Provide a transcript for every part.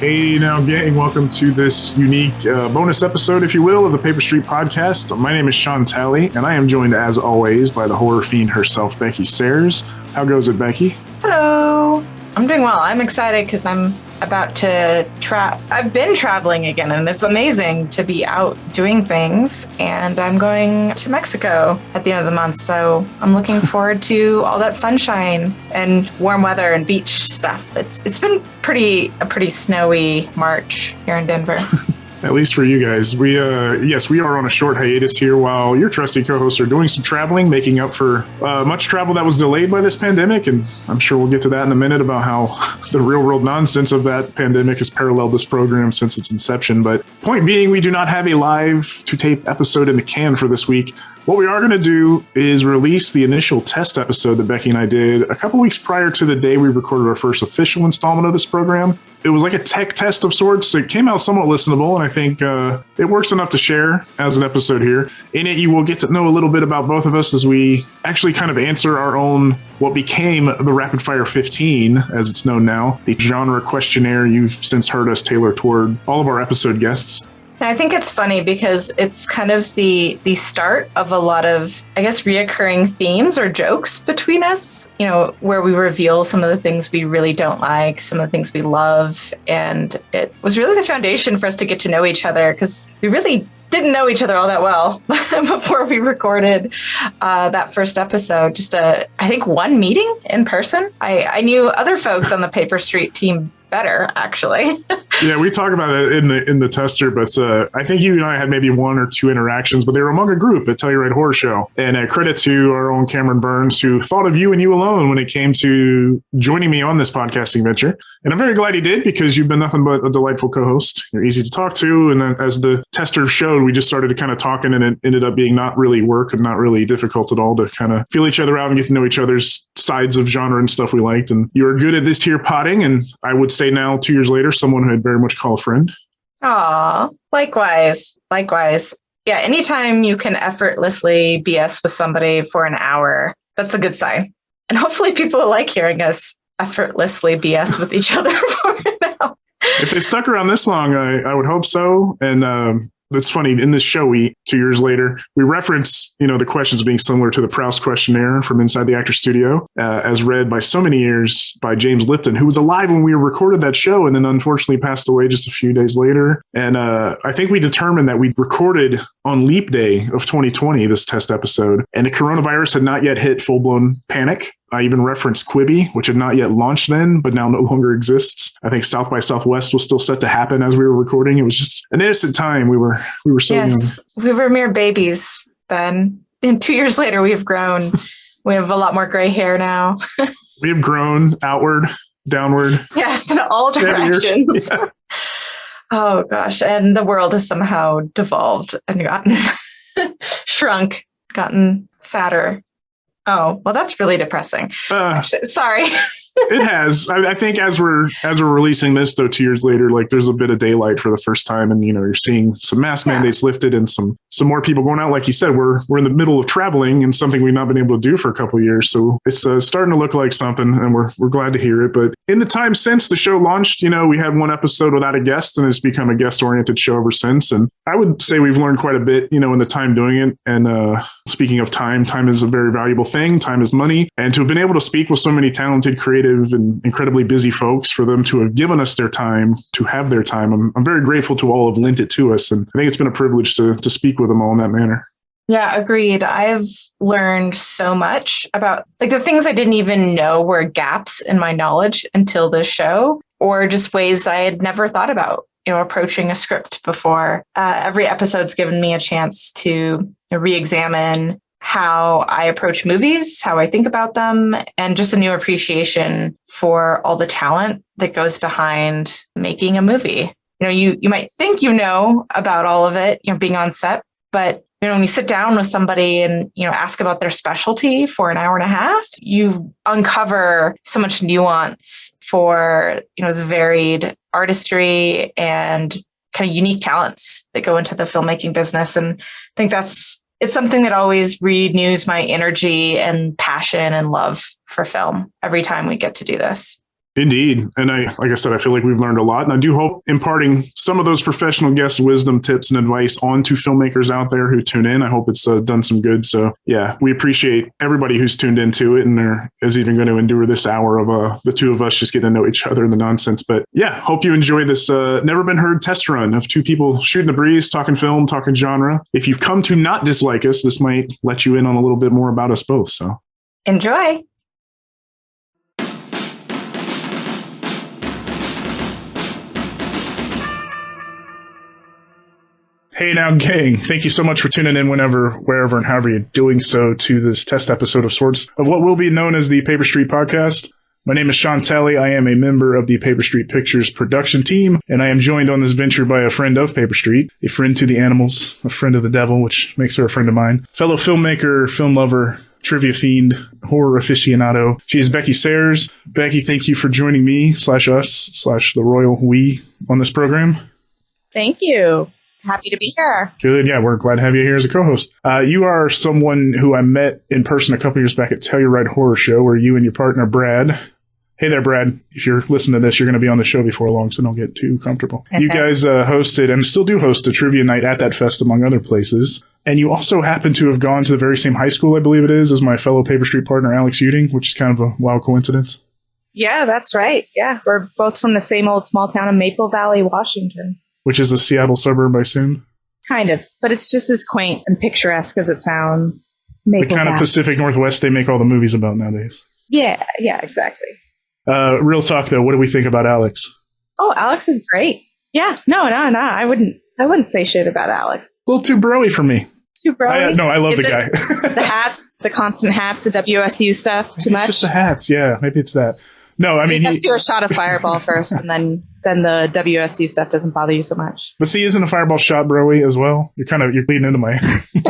Hey now, gang, welcome to this unique bonus episode, if you will, of the Paper Street Podcast. My name is Shawn Talley, and I am joined, as always, by the horror fiend herself, Becky Sayers. How goes it, Becky? Hello. I'm doing well. I'm excited because I'm about to I've been traveling again, and it's amazing to be out doing things. And I'm going to Mexico at the end of the month, so I'm looking forward to all that sunshine and warm weather and beach stuff. It's been a pretty snowy March here in Denver. At least for you guys. We are on a short hiatus here while your trusty co-hosts are doing some traveling, making up for much travel that was delayed by this pandemic. And I'm sure we'll get to that in a minute about how the real world nonsense of that pandemic has paralleled this program since its inception. But point being, we do not have a live to tape episode in the can for this week. What we are going to do is release the initial test episode that Becky and I did a couple weeks prior to the day we recorded our first official installment of this program. It was like a tech test of sorts. It came out somewhat listenable, and I think it works enough to share as an episode here. In it, you will get to know a little bit about both of us as we actually kind of answer our own, what became the Rapid Fire 15, as it's known now, the genre questionnaire you've since heard us tailor toward all of our episode guests. I think it's funny because it's kind of the start of a lot of, I guess, reoccurring themes or jokes between us, you know, where we reveal some of the things we really don't like, some of the things we love. And it was really the foundation for us to get to know each other because we really didn't know each other all that well before we recorded that first episode. Just I think one meeting in person. I knew other folks on the Paper Street team better, actually. Yeah, we talk about it in the tester, but I think you and I had maybe one or two interactions, but they were among a group at Telluride Horror Show. And credit to our own Cameron Burns, who thought of you and you alone when it came to joining me on this podcasting venture. And I'm very glad he did, because you've been nothing but a delightful co-host. You're easy to talk to. And then as the tester showed, we just started to kind of talking, and it ended up being not really work and not really difficult at all to kind of feel each other out and get to know each other's sides of genre and stuff we liked. And you're good at this here potting. And I would say now, 2 years later, someone who I'd very much call a friend. Aw, likewise. Yeah, anytime you can effortlessly BS with somebody for an hour, that's a good sign. And hopefully people like hearing us effortlessly BS with each other for an hour. If they stuck around this long, I would hope so. And it's funny, in this show, 2 years later, we reference, the questions being similar to the Proust questionnaire from Inside the Actor Studio, as read by so many years by James Lipton, who was alive when we recorded that show and then unfortunately passed away just a few days later. And I think we determined that we recorded on Leap Day of 2020, this test episode, and the coronavirus had not yet hit full-blown panic. I even referenced Quibi, which had not yet launched then, but now no longer exists. I think South by Southwest was still set to happen as we were recording. It was just an innocent time. We were so young. We were mere babies then. And 2 years later, we have grown. We have a lot more gray hair now. We have grown outward, downward. Yes, in all directions. Yeah. Oh, gosh. And the world has somehow devolved and gotten shrunk, gotten sadder. Oh, well, that's really depressing. Actually, sorry. It has. I think as we're releasing this, though, 2 years later, like there's a bit of daylight for the first time, and you're seeing some mask mandates lifted and some more people going out. Like you said, we're in the middle of traveling and something we've not been able to do for a couple of years, so it's starting to look like something, and we're glad to hear it. But in the time since the show launched, we had one episode without a guest, and it's become a guest-oriented show ever since. And I would say we've learned quite a bit, in the time doing it. And speaking of time is a very valuable thing. Time is money, and to have been able to speak with so many talented, creative, and incredibly busy folks, for them to have given us their time, to have their time, I'm very grateful to all have lent it to us. And I think it's been a privilege to speak with them all in that manner. Yeah, agreed. I've learned so much about the things I didn't even know were gaps in my knowledge until this show, or just ways I had never thought about, approaching a script before. Every episode's given me a chance to re-examine how I approach movies, how I think about them, and just a new appreciation for all the talent that goes behind making a movie. You might think about all of it, being on set, but when you sit down with somebody and ask about their specialty for an hour and a half, you uncover so much nuance for the varied artistry and kind of unique talents that go into the filmmaking business. And I think it's something that always renews my energy and passion and love for film every time we get to do this. Indeed. And like I said, I feel like we've learned a lot. And I do hope imparting some of those professional guest wisdom, tips, and advice onto filmmakers out there who tune in. I hope it's done some good. So yeah, we appreciate everybody who's tuned into it and is even going to endure this hour of the two of us just getting to know each other and the nonsense. But yeah, hope you enjoy this never been heard test run of two people shooting the breeze, talking film, talking genre. If you've come to not dislike us, this might let you in on a little bit more about us both. So Enjoy. Hey now, gang. Thank you so much for tuning in whenever, wherever, and however you're doing so to this test episode of sorts of what will be known as the Paper Street Podcast. My name is Shawn Talley. I am a member of the Paper Street Pictures production team, and I am joined on this venture by a friend of Paper Street, a friend to the animals, a friend of the devil, which makes her a friend of mine, fellow filmmaker, film lover, trivia fiend, horror aficionado. She is Becky Sayers. Becky, thank you for joining me, /us, the royal we on this program. Thank you. Happy to be here. Good. Yeah, we're glad to have you here as a co-host. You are someone who I met in person a couple years back at Telluride Horror Show, where you and your partner, Brad. Hey there, Brad. If you're listening to this, you're going to be on the show before long, so don't get too comfortable. You guys hosted and still do host a trivia night at that fest, among other places. And you also happen to have gone to the very same high school, I believe it is, as my fellow Paper Street partner, Alex Uding, which is kind of a wild coincidence. Yeah, that's right. Yeah, we're both from the same old small town of Maple Valley, Washington. Which is a Seattle suburb, I assume? Kind of, but it's just as quaint and picturesque as it sounds. The kind of Pacific Northwest they make all the movies about nowadays. Yeah, exactly. Real talk, though, what do we think about Alex? Oh, Alex is great. Yeah, no, I wouldn't say shit about Alex. A little too broy for me. Too broy? No, I love the guy. The hats, the constant hats, the WSU stuff, too much? It's just the hats, yeah. Maybe it's that. No, I mean... You have to do a shot of Fireball first, and then the WSU stuff doesn't bother you so much. But see, isn't a Fireball shot broy as well? You're leading into my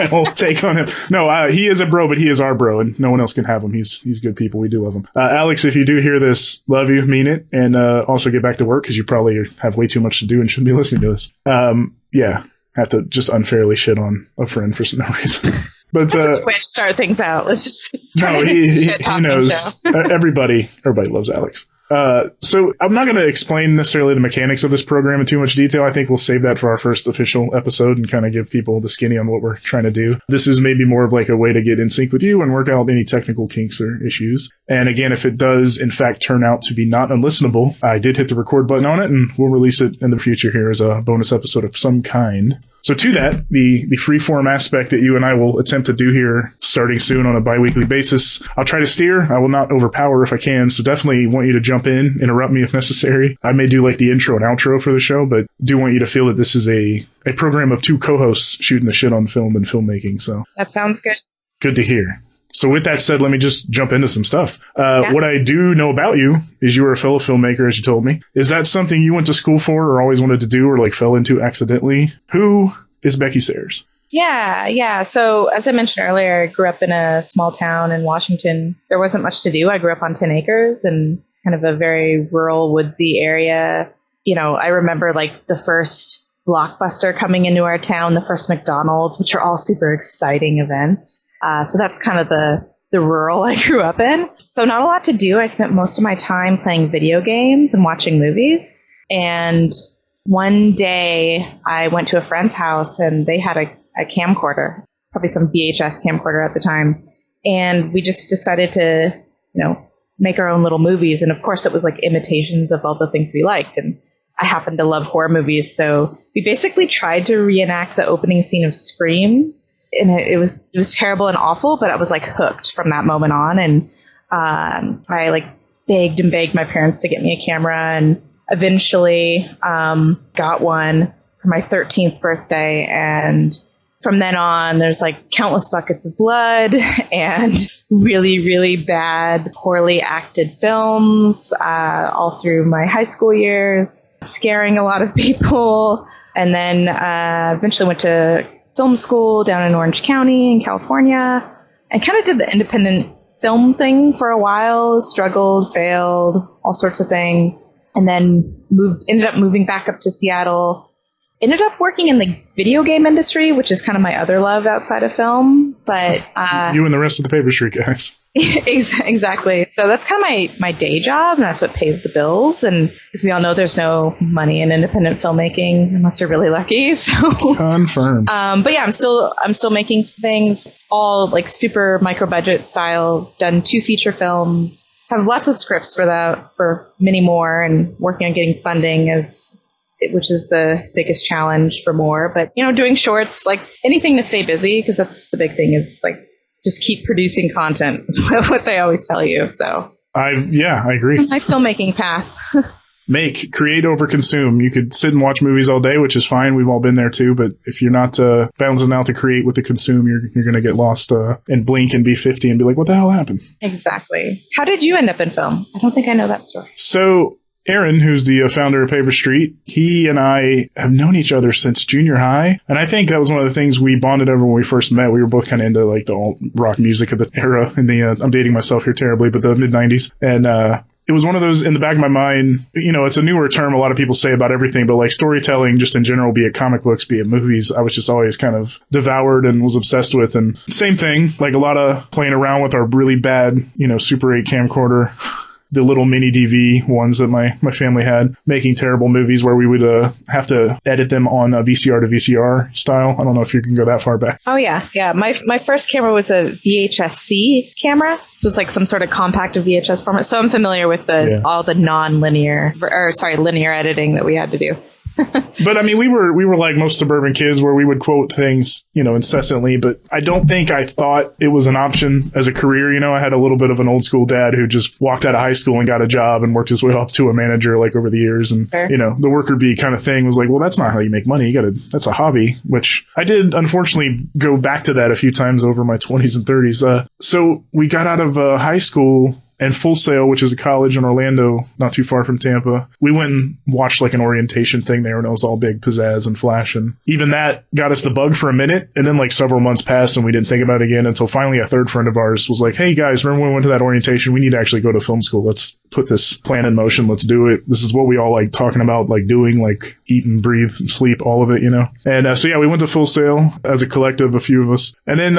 whole take on him. No, he is a bro, but he is our bro, and no one else can have him. He's good people. We do love him. Alex, if you do hear this, love you, mean it, and also get back to work, because you probably have way too much to do and shouldn't be listening to this. Yeah, have to just unfairly shit on a friend for no reason. But that's a good way to start things out. Let's just he knows. Everybody loves Alex. So I'm not going to explain necessarily the mechanics of this program in too much detail. I think we'll save that for our first official episode and kind of give people the skinny on what we're trying to do. This is maybe more of like a way to get in sync with you and work out any technical kinks or issues. And again, if it does in fact turn out to be not unlistenable, I did hit the record button on it, and we'll release it in the future here as a bonus episode of some kind. So to that, the freeform aspect that you and I will attempt to do here starting soon on a bi-weekly basis, I'll try to steer. I will not overpower if I can, so definitely want you to jump in, interrupt me if necessary. I may do like the intro and outro for the show, but do want you to feel that this is a program of two co-hosts shooting the shit on film and filmmaking. So that sounds good. Good to hear. So with that said, let me just jump into some stuff. What I do know about you is you were a fellow filmmaker, as you told me. Is that something you went to school for or always wanted to do or like fell into accidentally? Who is Becky Sayers? Yeah. So as I mentioned earlier, I grew up in a small town in Washington. There wasn't much to do. I grew up on 10 acres and kind of a very rural, woodsy area. You know, I remember like the first Blockbuster coming into our town, the first McDonald's, which are all super exciting events. So that's kind of the rural I grew up in. So not a lot to do. I spent most of my time playing video games and watching movies. And one day I went to a friend's house and they had a camcorder, probably some VHS camcorder at the time. And we just decided to, make our own little movies. And of course it was like imitations of all the things we liked. And I happen to love horror movies. So we basically tried to reenact the opening scene of Scream. And it was terrible and awful, but I was like hooked from that moment on. And I like begged and begged my parents to get me a camera, and eventually got one for my 13th birthday. And from then on, there's like countless buckets of blood and really, really bad, poorly acted films all through my high school years, scaring a lot of people. And then eventually went to film school down in Orange County in California, and kind of did the independent film thing for a while, struggled, failed, all sorts of things, and then ended up moving back up to Seattle ended up working in the video game industry, which is kind of my other love outside of film. But you and the rest of the Paper Street guys. Exactly. So that's kind of my day job, and that's what pays the bills. And as we all know, there's no money in independent filmmaking unless you're really lucky. So confirmed. But yeah, I'm still making things, all like super micro budget style. Done 2 feature films. Have lots of scripts for many more, and working on getting funding which is the biggest challenge for more. But doing shorts, like anything to stay busy, because that's the big thing, is like just keep producing content is what they always tell you. So I agree. My filmmaking path. Make, create over consume. You could sit and watch movies all day, which is fine. We've all been there too. But if you're not balancing out the create with the consume, you're going to get lost and blink and be 50 and be like, what the hell happened? Exactly. How did you end up in film? I don't think I know that story. So Aaron, who's the founder of Paper Street, he and I have known each other since junior high. And I think that was one of the things we bonded over when we first met. We were both kind of into like the alt rock music of the era in the, I'm dating myself here terribly, but the mid 90s. And, it was one of those in the back of my mind, it's a newer term a lot of people say about everything, but like storytelling just in general, be it comic books, be it movies, I was just always kind of devoured and was obsessed with. And same thing, like a lot of playing around with our really bad, Super 8 camcorder, the little mini DV ones that my family had, making terrible movies where we would have to edit them on a VCR to VCR style. I don't know if you can go that far back. Oh, yeah. Yeah. My first camera was a VHS-C camera. So it's like some sort of compact VHS format. So I'm familiar with all the linear editing that we had to do. But I mean, we were like most suburban kids where we would quote things, incessantly, but I don't think I thought it was an option as a career. I had a little bit of an old school dad who just walked out of high school and got a job and worked his way up to a manager like over the years. And, Fair. The worker bee kind of thing was like, well, that's not how you make money. That's a hobby, which I did unfortunately go back to that a few times over my 20s and 30s. So we got out of high school. And Full Sail, which is a college in Orlando, not too far from Tampa, we went and watched like an orientation thing there, and it was all big pizzazz and flash. And even that got us the bug for a minute. And then like several months passed and we didn't think about it again until finally a third friend of ours was like, hey guys, remember when we went to that orientation? We need to actually go to film school. Let's put this plan in motion. Let's do it. This is what we all like talking about, like doing, like eat and breathe, sleep, all of it, And so yeah, we went to Full Sail as a collective, a few of us. And then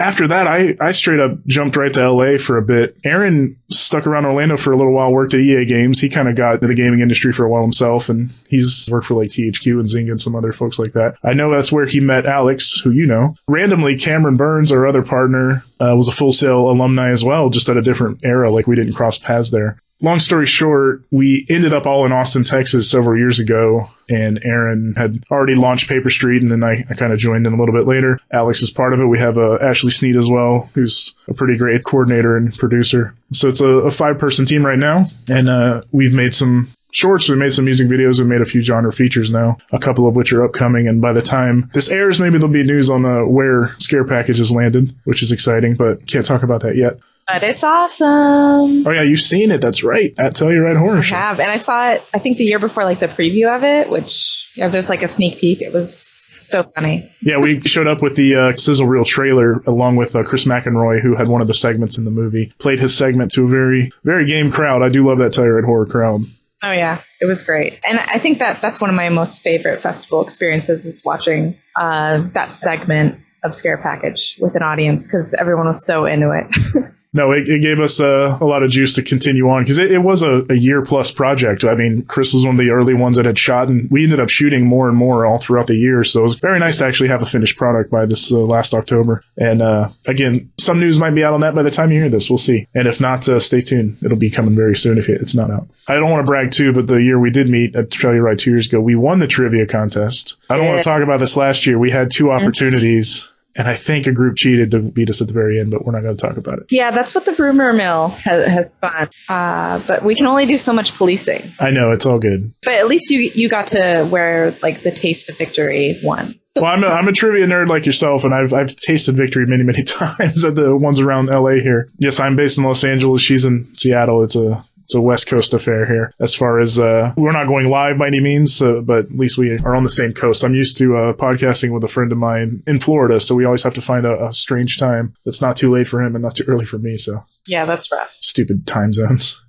after that, I straight up jumped right to LA for a bit. Aaron stuck around Orlando for a little while, worked at EA Games. He kind of got into the gaming industry for a while himself, and he's worked for like THQ and Zynga and some other folks like that. I know that's where he met Alex, who you know. Randomly, Cameron Burns, our other partner, was a Full Sail alumni as well, just at a different era. Like we didn't cross paths there. Long story short, we ended up all in Austin, Texas several years ago, and Aaron had already launched Paper Street, and then I kind of joined in a little bit later. Alex is part of it. We have Ashley Sneed as well, who's a pretty great coordinator and producer. So it's a 5-person team right now, and we've made some shorts, we made some music videos, we made a few genre features now, a couple of which are upcoming, and by the time this airs, maybe there'll be news on where Scare Package has landed, which is exciting, but can't talk about that yet. But it's awesome. Oh, yeah, you've seen it. That's right. At Tell You Right Horror Show. I have. And I saw it, I think, the year before, like, the preview of it, which there's, like, a sneak peek. It was so funny. Yeah, we showed up with the sizzle reel trailer along with Chris McEnroy, who had one of the segments in the movie. Played his segment to a very, very game crowd. I do love that Tell You Right Horror crowd. Oh, yeah. It was great. And I think that's one of my most favorite festival experiences is watching that segment of Scare Package with an audience because everyone was so into it. No, it gave us a lot of juice to continue on because it was a year-plus project. I mean, Chris was one of the early ones that had shot, and we ended up shooting more and more all throughout the year. So it was very nice to actually have a finished product by this last October. And again, some news might be out on that by the time you hear this. We'll see. And if not, stay tuned. It'll be coming very soon if it's not out. I don't want to brag too, but the year we did meet at Tell You Right 2 years ago, we won the trivia contest. I don't want to talk about this last year. We had 2 opportunities. And I think a group cheated to beat us at the very end, but we're not going to talk about it. Yeah, that's what the rumor mill has done. But we can only do so much policing. I know, it's all good. But at least you got to wear like the taste of victory one. Well, I'm a trivia nerd like yourself, and I've tasted victory many, many times at the ones around LA here. Yes, I'm based in Los Angeles. She's in Seattle. It's a West Coast affair here. As far as we're not going live by any means, but at least we are on the same coast. I'm used to podcasting with a friend of mine in Florida, so we always have to find a strange time that's not too late for him and not too early for me. So yeah, that's rough. Stupid time zones.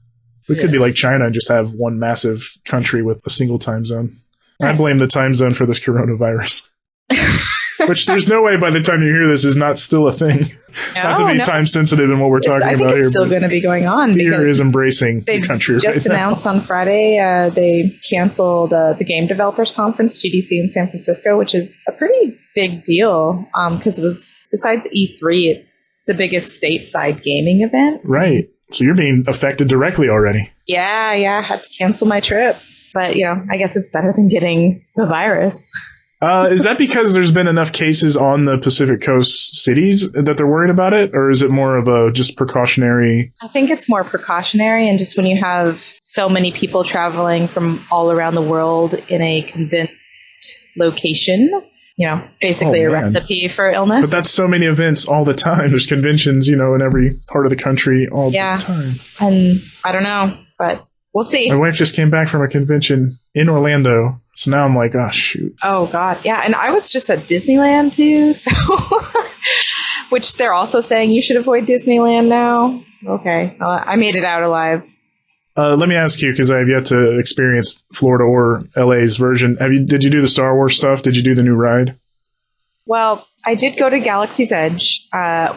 We could be like China and just have one massive country with a single time zone. I blame the time zone for this coronavirus. Which there's no way by the time you hear this is not still a thing. Not to be time sensitive in what we're talking about here. I think it's still going to be going on. Fear is embracing the country. They just announced on Friday they canceled the Game Developers Conference, GDC, in San Francisco, which is a pretty big deal because it was, besides E3, it's the biggest stateside gaming event. Right. So you're being affected directly already. Yeah. I had to cancel my trip. But, I guess it's better than getting the virus. Is that because there's been enough cases on the Pacific Coast cities that they're worried about it? Or is it more of a just precautionary? I think it's more precautionary. And just when you have so many people traveling from all around the world in a condensed location, basically a recipe for illness. But that's so many events all the time. There's conventions, in every part of the country all the time. And I don't know, but we'll see. My wife just came back from a convention in Orlando. So now I'm like, oh, shoot. Oh, God. Yeah. And I was just at Disneyland, too. So, which they're also saying you should avoid Disneyland now. Okay. I made it out alive. Let me ask you, because I have yet to experience Florida or LA's version. Did you do the Star Wars stuff? Did you do the new ride? Well, I did go to Galaxy's Edge.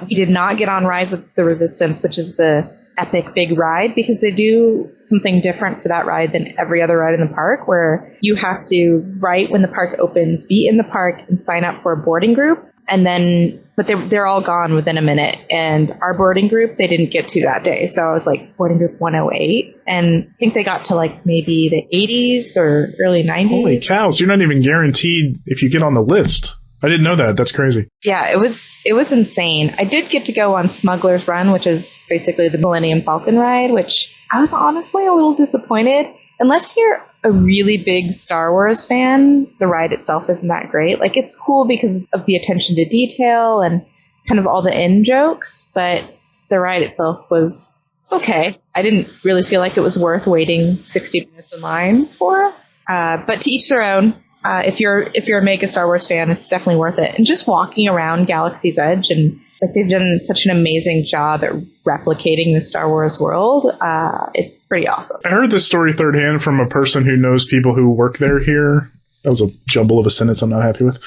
We did not get on Rise of the Resistance, which is the epic big ride, because they do something different for that ride than every other ride in the park, where you have to, right when the park opens, be in the park and sign up for a boarding group. And then, but they're all gone within a minute. And our boarding group, they didn't get to that day. So I was like, boarding group 108. And I think they got to like maybe the 80s or early 90s. Holy cow. So you're not even guaranteed if you get on the list. I didn't know that. That's crazy. Yeah, it was insane. I did get to go on Smuggler's Run, which is basically the Millennium Falcon ride, which I was honestly a little disappointed. Unless you're a really big Star Wars fan, the ride itself isn't that great. Like, it's cool because of the attention to detail and kind of all the in jokes, but the ride itself was okay. I didn't really feel like it was worth waiting 60 minutes in line for. But to each their own. If you're a mega Star Wars fan, it's definitely worth it. And just walking around Galaxy's Edge, and like they've done such an amazing job at replicating the Star Wars world, it's pretty awesome. I heard this story third hand from a person who knows people who work there here. That was a jumble of a sentence I'm not happy with.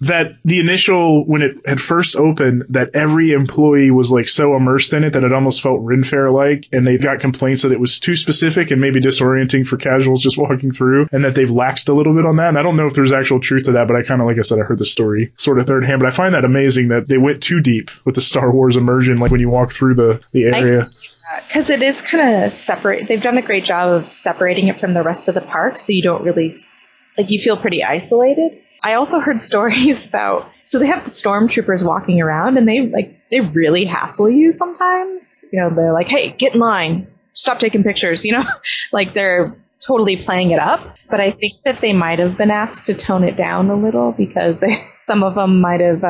That the initial, when it had first opened, that every employee was like so immersed in it that it almost felt Ren Fair-like, and they got complaints that it was too specific and maybe disorienting for casuals just walking through, and that they've laxed a little bit on that. And I don't know if there's actual truth to that, but I kind of, like I said, I heard the story sort of third hand, but I find that amazing that they went too deep with the Star Wars immersion, like when you walk through the area. Because it is kind of separate. They've done a great job of separating it from the rest of the park, so you don't really... like, you feel pretty isolated. I also heard stories about, so they have the stormtroopers walking around, and they really hassle you sometimes. They're like, hey, get in line, stop taking pictures, like they're totally playing it up. But I think that they might have been asked to tone it down a little, because some of them might have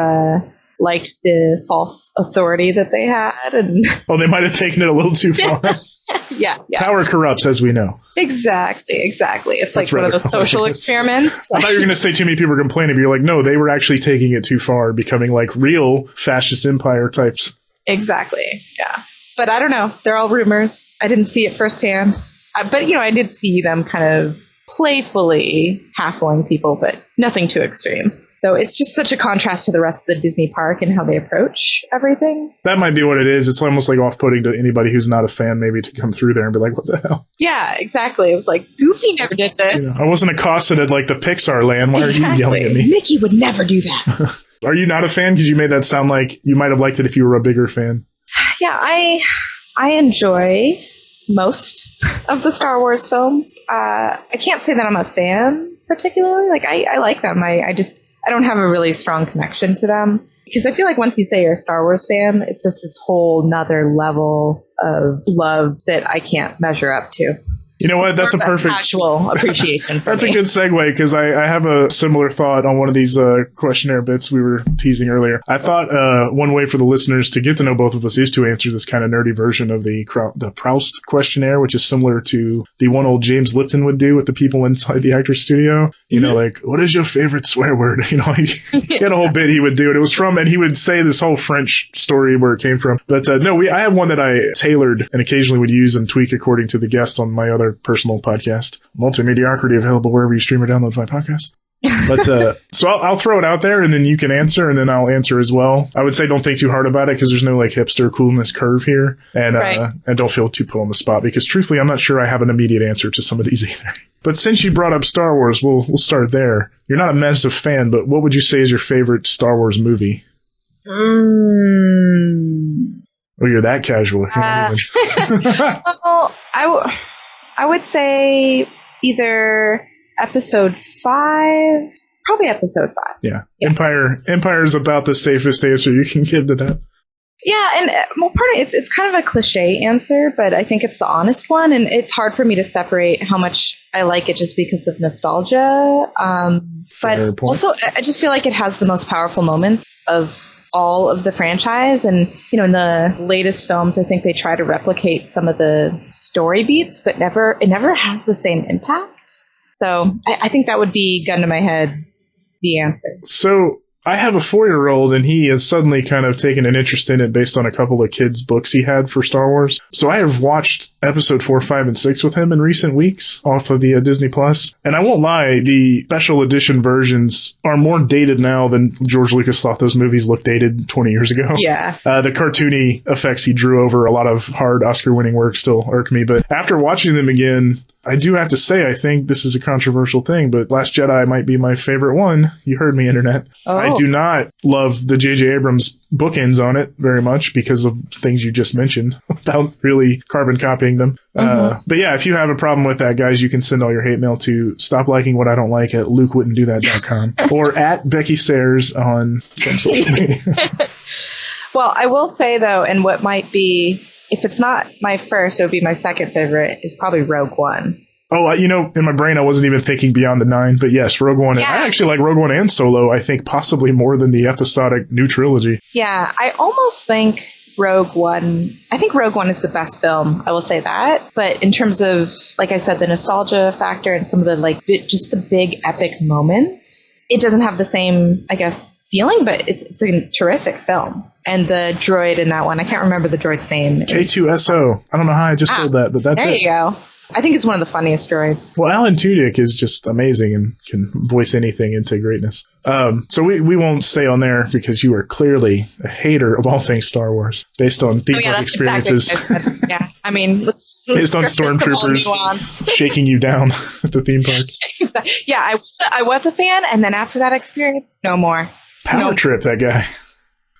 liked the false authority that they had. And they might have taken it a little too far. Yeah. Power corrupts, as we know. Exactly. It's like one of those social experiments. I thought you were going to say too many people were complaining, but you're like, no, they were actually taking it too far, becoming like real fascist empire types. Exactly. Yeah. But I don't know. They're all rumors. I didn't see it firsthand. But, I did see them kind of playfully hassling people, but nothing too extreme. So it's just such a contrast to the rest of the Disney park and how they approach everything. That might be what it is. It's almost like off-putting to anybody who's not a fan, maybe, to come through there and be like, what the hell? Yeah, exactly. It was like, Goofy never did this. I wasn't accosted at like the Pixar land. Why are you yelling at me? Mickey would never do that. Are you not a fan? Because you made that sound like you might have liked it if you were a bigger fan. Yeah, I enjoy most of the Star Wars films. I can't say that I'm a fan particularly. Like, I like them. I don't have a really strong connection to them, because I feel like once you say you're a Star Wars fan, it's just this whole nother level of love that I can't measure up to. You know what? That's a perfect actual appreciation. That's a good segue, because I have a similar thought on one of these questionnaire bits we were teasing earlier. I thought one way for the listeners to get to know both of us is to answer this kind of nerdy version of the Proust questionnaire, which is similar to the one old James Lipton would do with the people inside the actor's studio. Like, what is your favorite swear word? He had a whole bit he would do, and it was from, and he would say this whole French story where it came from. But I have one that I tailored and occasionally would use and tweak according to the guest on my other our personal podcast. Multimediocrity available wherever you stream or download my podcast. But so I'll throw it out there, and then you can answer, and then I'll answer as well. I would say don't think too hard about it because there's no like hipster coolness curve here, and and don't feel too put on the spot because truthfully, I'm not sure I have an immediate answer to some of these either. But since you brought up Star Wars, we'll start there. You're not a massive fan, but what would you say is your favorite Star Wars movie? Oh, you're that casual. Well, I would say either Episode 5, probably Episode 5. Yeah. Empire is about the safest answer you can give to that. Yeah, and well, part of it's kind of a cliche answer, but I think it's the honest one, and it's hard for me to separate how much I like it just because of nostalgia. But also, I just feel like it has the most powerful moments of all of the franchise, and in the latest films, I think they try to replicate some of the story beats, but it never has the same impact. So I think that would be, gun to my head, the answer. So I have a 4-year-old, and he has suddenly kind of taken an interest in it based on a couple of kids' books he had for Star Wars. So I have watched episode 4, 5, and 6 with him in recent weeks off of the Disney Plus. And I won't lie, the special edition versions are more dated now than George Lucas thought those movies looked dated 20 years ago. Yeah. The cartoony effects he drew over a lot of hard Oscar-winning work still irk me. But after watching them again, I do have to say, I think this is a controversial thing, but Last Jedi might be my favorite one. You heard me, Internet. Oh. I do not love the J.J. Abrams bookends on it very much because of things you just mentioned without really carbon copying them. But yeah, if you have a problem with that, guys, you can send all your hate mail to stoplikinwhatidon'tlike at lukewouldn'tdothat.com or at Becky Sayers on some social media. Well, I will say, though, and what might be, if it's not my first, it would be my second favorite, is probably Rogue One. Oh, in my brain, I wasn't even thinking beyond the 9, but yes, Rogue One. Yeah. I actually like Rogue One and Solo, I think possibly more than the episodic new trilogy. Yeah, I almost think Rogue One is the best film. I will say that. But in terms of, like I said, the nostalgia factor and some of the, just the big epic moments, it doesn't have the same, I guess, feeling, but it's a terrific film. And the droid in that one, I can't remember the droid's name. K2SO. I don't know how I just pulled that, but that's it. There you go. I think it's one of the funniest droids. Well, Alan Tudyk is just amazing and can voice anything into greatness. So we won't stay on there because you are clearly a hater of all things Star Wars based on theme park experiences. Exactly yeah, I mean, let's based on stormtroopers shaking you down at the theme park. Exactly. Yeah, I was a fan, and then after that experience, no more. Power trip, that guy.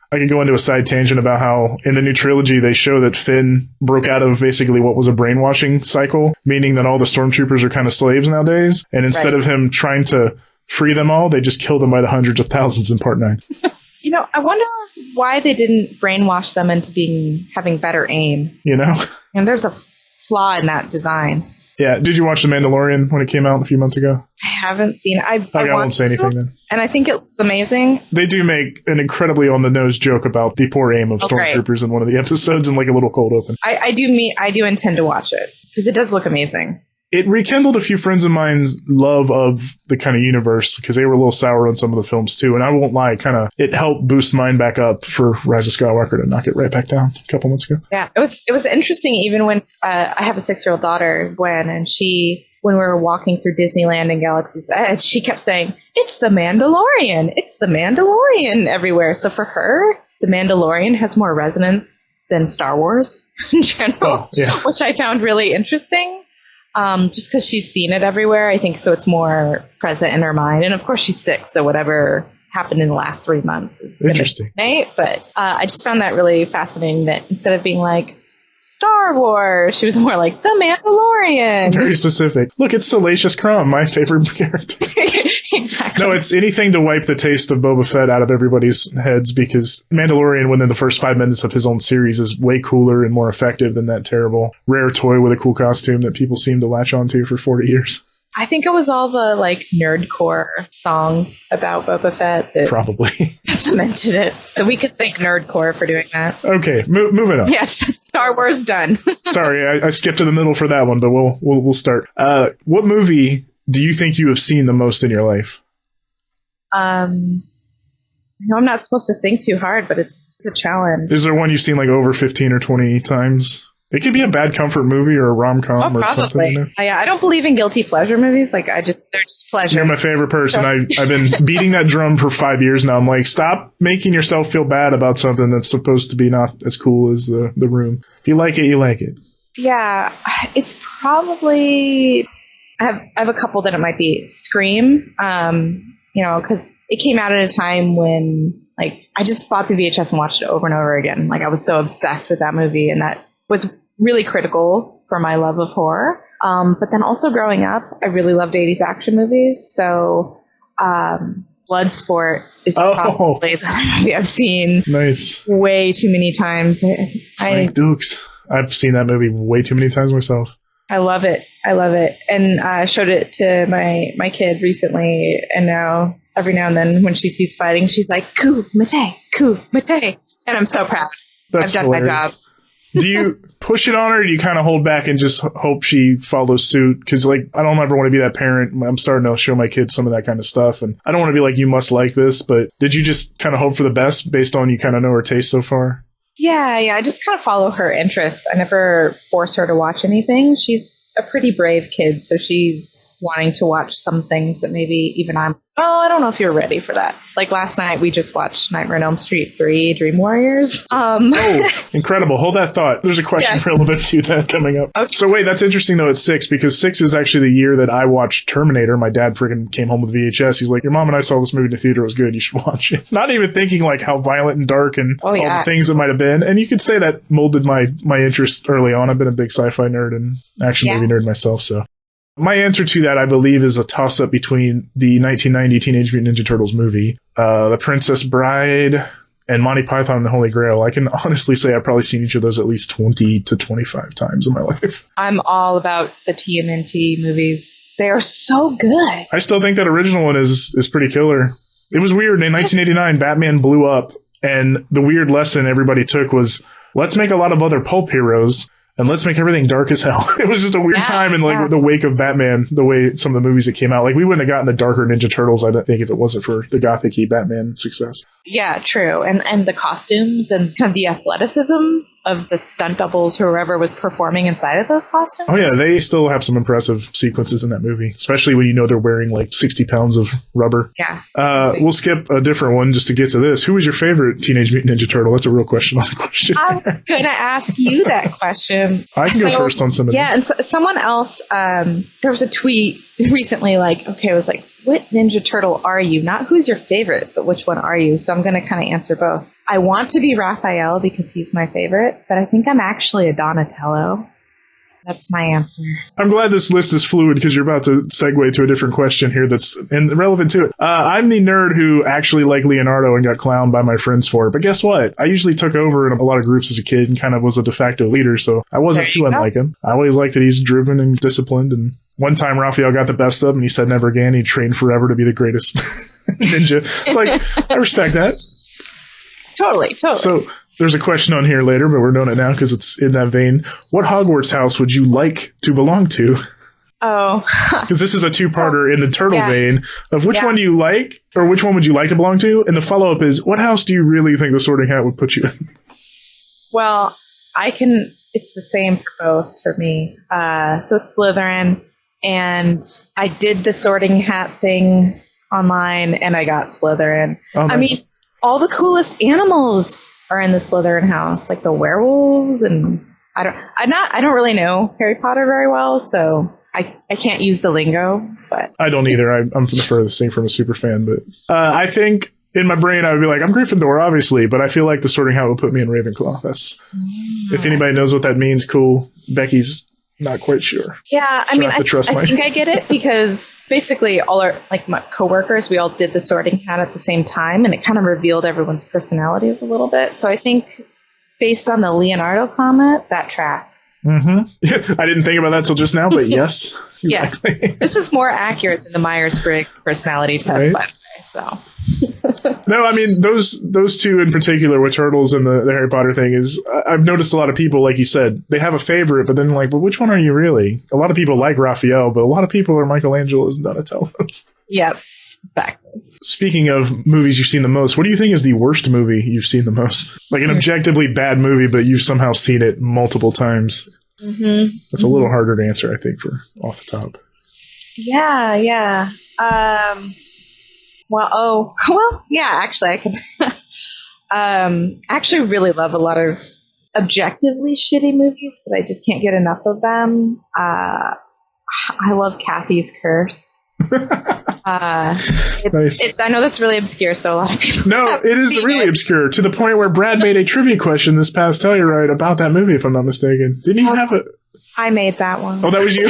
I could go into a side tangent about how in the new trilogy they show that Finn broke out of basically what was a brainwashing cycle, meaning that all the stormtroopers are kind of slaves nowadays. And instead of him trying to free them all, they just killed them by the hundreds of thousands in Part 9. I wonder why they didn't brainwash them into having better aim. And there's a flaw in that design. Yeah. Did you watch The Mandalorian when it came out a few months ago? I haven't seen it. I won't say anything then. And I think it was amazing. They do make an incredibly on-the-nose joke about the poor aim of stormtroopers in one of the episodes and like a little cold open. I do intend to watch it because it does look amazing. It rekindled a few friends of mine's love of the kind of universe because they were a little sour on some of the films too. And I won't lie, it helped boost mine back up for Rise of Skywalker to knock it right back down a couple months ago. Yeah, it was interesting even when I have a 6-year-old daughter, Gwen, and when we were walking through Disneyland and Galaxy's Edge, she kept saying, "It's the Mandalorian! It's the Mandalorian!" everywhere. So for her, the Mandalorian has more resonance than Star Wars in general, which I found really interesting. Just because she's seen it everywhere, I think, so it's more present in her mind. And of course, she's 6, so whatever happened in the last 3 months is interesting. But I just found that really fascinating that instead of being like Star Wars, she was more like the Mandalorian. Very specific. Look, it's Salacious Crumb, my favorite character. Exactly. No, it's anything to wipe the taste of Boba Fett out of everybody's heads because Mandalorian, within the first 5 minutes of his own series, is way cooler and more effective than that terrible rare toy with a cool costume that people seem to latch onto for 40 years. I think it was all the nerdcore songs about Boba Fett that probably cemented it. So we could thank nerdcore for doing that. Okay, moving on. Yes, Star Wars done. Sorry, I skipped to the middle for that one, but we'll start. What movie do you think you have seen the most in your life? I'm not supposed to think too hard, but it's a challenge. Is there one you've seen over 15 or 20 times? It could be a bad comfort movie or a rom-com or something. You know? Yeah, I don't believe in guilty pleasure movies. Like, they're just pleasure. You're my favorite person. I've been beating that drum for 5 years now. I'm like, stop making yourself feel bad about something that's supposed to be not as cool as the Room. If you like it, you like it. Yeah, it's probably... I have a couple that it might be. Scream, because it came out at a time when, like, I just bought the VHS and watched it over and over again. Like, I was so obsessed with that movie, and that was really critical for my love of horror. But then also growing up, I really loved 80s action movies. So Bloodsport is probably the movie I've seen way too many times. Frank Dukes. I've seen that movie way too many times myself. I love it. And I showed it to my kid recently, and now every now and then when she sees fighting, she's like, coup, mate. And I'm so proud. I've done my job. Do you push it on her, or do you kind of hold back and just hope she follows suit? Because, like, I don't ever want to be that parent. I'm starting to show my kids some of that kind of stuff, and I don't want to be like, you must like this, but did you just kind of hope for the best based on you kind of know her taste so far? Yeah, I just kind of follow her interests. I never force her to watch anything. She's a pretty brave kid, so she's wanting to watch some things that maybe even I don't know if you're ready for that. Like last night, we just watched Nightmare on Elm Street 3, Dream Warriors. Incredible. Hold that thought. There's a question relevant to that coming up. Okay. So wait, that's interesting though. It's 6 because 6 is actually the year that I watched Terminator. My dad freaking came home with VHS. He's like, your mom and I saw this movie in the theater. It was good. You should watch it. Not even thinking like how violent and dark and all the things that might have been. And you could say that molded my interest early on. I've been a big sci-fi nerd and action movie nerd myself. So my answer to that, I believe, is a toss-up between the 1990 Teenage Mutant Ninja Turtles movie, The Princess Bride, and Monty Python and the Holy Grail. I can honestly say I've probably seen each of those at least 20 to 25 times in my life. I'm all about the TMNT movies. They are so good. I still think that original one is pretty killer. It was weird. In 1989, Batman blew up, and the weird lesson everybody took was, let's make a lot of other pulp heroes, and let's make everything dark as hell. It was just a weird time in like the wake of Batman, the way some of the movies that came out. Like, we wouldn't have gotten the darker Ninja Turtles, I don't think, if it wasn't for the gothic-y Batman success. Yeah, true. And the costumes and kind of the athleticism of the stunt doubles, whoever was performing inside of those costumes. Oh, yeah, they still have some impressive sequences in that movie, especially when you know they're wearing like 60 pounds of rubber. Yeah. We'll skip a different one just to get to this. Who was your favorite Teenage Mutant Ninja Turtle? That's a real question on the question. I'm going to ask you that question. I can go first on some of these. Yeah, and someone else, there was a tweet recently like, okay, it was like, what Ninja Turtle are you? Not who's your favorite, but which one are you? So I'm going to kind of answer both. I want to be Raphael because he's my favorite, but I think I'm actually a Donatello. That's my answer. I'm glad this list is fluid because you're about to segue to a different question here that's relevant to it. I'm the nerd who actually liked Leonardo and got clowned by my friends for it. But guess what? I usually took over in a lot of groups as a kid and kind of was a de facto leader, so I wasn't too unlike him. I always liked that he's driven and disciplined, and one time Raphael got the best of him and he said never again. He trained forever to be the greatest ninja. It's like, I respect that. Totally. So there's a question on here later, but we're doing it now because it's in that vein. What Hogwarts house would you like to belong to? Oh. Because this is a two-parter in the turtle vein of which one do you like, or which one would you like to belong to? And the follow-up is, what house do you really think the Sorting Hat would put you in? Well, it's the same for both for me. So Slytherin, and I did the Sorting Hat thing online, and I got Slytherin. Oh, nice. I mean, all the coolest animals are in the Slytherin house, like the werewolves, and I don't really know Harry Potter very well, so I can't use the lingo. But I don't either. I'm the furthest thing from a super fan, but I think in my brain I would be like, I'm Gryffindor, obviously, but I feel like the Sorting Hat would put me in Ravenclaw. If anybody knows what that means, cool. Becky's not quite sure. Yeah, I mean, I think I get it because basically all my coworkers, we all did the Sorting Hat at the same time, and it kind of revealed everyone's personalities a little bit. So I think based on the Leonardo comment, that tracks. Mm-hmm. Yeah, I didn't think about that till just now, but yes. Exactly. Yes. This is more accurate than the Myers-Briggs personality test, by the way. So. No, I mean, those two in particular with turtles and the Harry Potter thing is, I've noticed a lot of people, like you said, they have a favorite, but then like, but which one are you really? A lot of people like Raphael, but a lot of people are Michelangelo's and Donatello's. Yep. Exactly. Speaking of movies you've seen the most, what do you think is the worst movie you've seen the most? Like an objectively bad movie, but you've somehow seen it multiple times. That's a little harder to answer, I think, for off the top. Yeah. Actually, I can. Actually, really love a lot of objectively shitty movies, but I just can't get enough of them. I love Kathy's Curse. Nice. I know that's really obscure, so a lot of people. No, it is really obscure to the point where Brad made a trivia question this past Telluride about that movie, if I'm not mistaken. Didn't he have a? I made that one. Oh, that was you?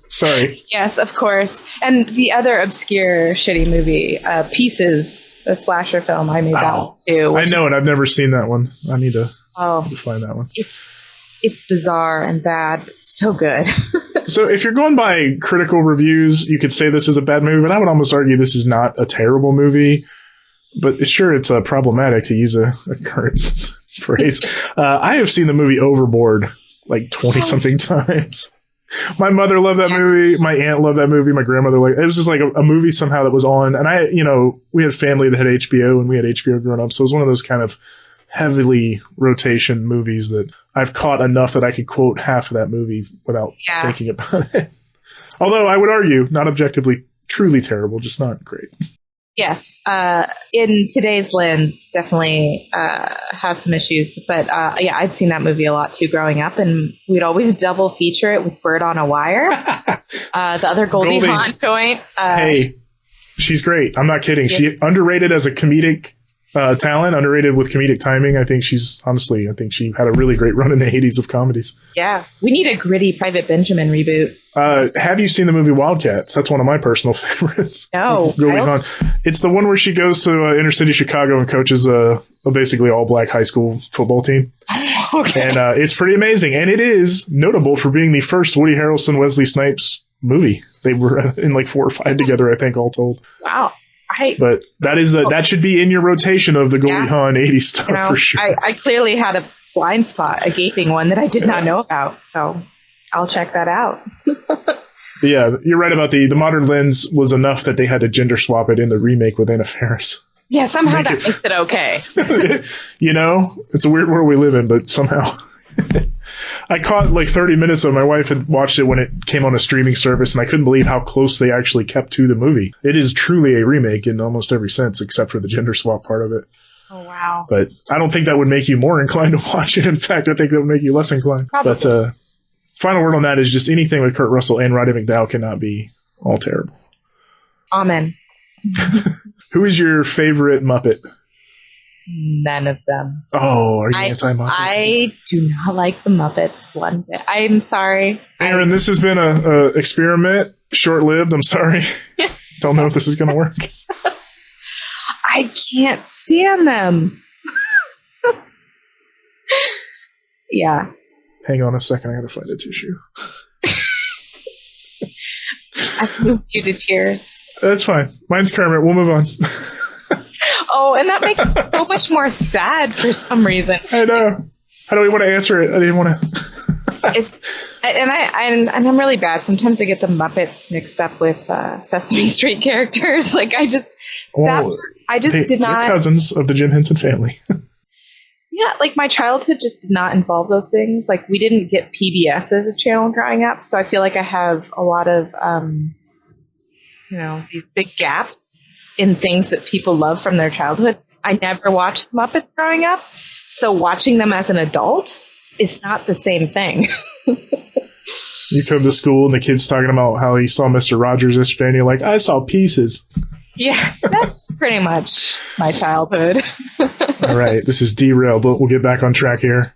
Sorry. Yes, of course. And the other obscure shitty movie, Pieces, the slasher film, I made that one too. I know it. I've never seen that one. I need to find that one. It's bizarre and bad, but so good. So if you're going by critical reviews, you could say this is a bad movie, but I would almost argue this is not a terrible movie. But sure, it's problematic to use a current phrase. I have seen the movie Overboard like 20-something times. My mother loved that movie. My aunt loved that movie. My grandmother liked it. It was just like a movie somehow that was on. And we had family that had HBO, and we had HBO growing up. So it was one of those kind of heavily rotation movies that I've caught enough that I could quote half of that movie without thinking about it. Although I would argue, not objectively truly terrible, just not great. Yes. In today's lens, definitely has some issues. But I'd seen that movie a lot too growing up, and we'd always double feature it with Bird on a Wire. The other Goldie Hawn joint. Hey, she's great. I'm not kidding. Yeah. She underrated as a comedic talent, underrated with comedic timing. I think she had a really great run in the 80s of comedies. Yeah. We need a gritty Private Benjamin reboot. Have you seen the movie Wildcats? That's one of my personal favorites. No. It's the one where she goes to inner city Chicago and coaches a basically all black high school football team. Okay. And it's pretty amazing. And it is notable for being the first Woody Harrelson, Wesley Snipes movie. They were in like 4 or 5 together, I think, all told. Wow. But that should be in your rotation of the Goldie Hawn 80s stuff for sure. I clearly had a blind spot, a gaping one that I did not know about. So I'll check that out. Yeah, you're right about the modern lens was enough that they had to gender swap it in the remake with Anna Faris. Yeah, somehow that makes it okay. It's a weird world we live in, but somehow. I caught like 30 minutes of it. My wife had watched it when it came on a streaming service, and I couldn't believe how close they actually kept to the movie. It is truly a remake in almost every sense, except for the gender swap part of it. Oh, wow. But I don't think that would make you more inclined to watch it. In fact, I think that would make you less inclined. Probably. But final word on that is just anything with Kurt Russell and Roddy McDowall cannot be all terrible. Amen. Who is your favorite Muppet? None of them. Oh, are you anti-Muppet? I do not like the Muppets one bit. I'm sorry. Aaron, this has been a experiment. Short-lived. I'm sorry. Don't know if this is going to work. I can't stand them. Yeah. Hang on a second. I got to find a tissue. I've moved you to tears. That's fine. Mine's Kermit. We'll move on. Oh, and that makes it so much more sad for some reason. I know. How do we want to answer it? I didn't want to. I'm really bad. Sometimes I get the Muppets mixed up with Sesame Street characters. Like did not. They're cousins of the Jim Henson family. Yeah, like my childhood just did not involve those things. Like we didn't get PBS as a channel growing up, so I feel like I have a lot of these big gaps in things that people love from their childhood. I never watched the Muppets growing up, so watching them as an adult is not the same thing. You come to school and the kid's talking about how he saw Mr. Rogers yesterday, and you're like, I saw pieces. Yeah, that's pretty much my childhood. All right, this is derailed, but we'll get back on track here.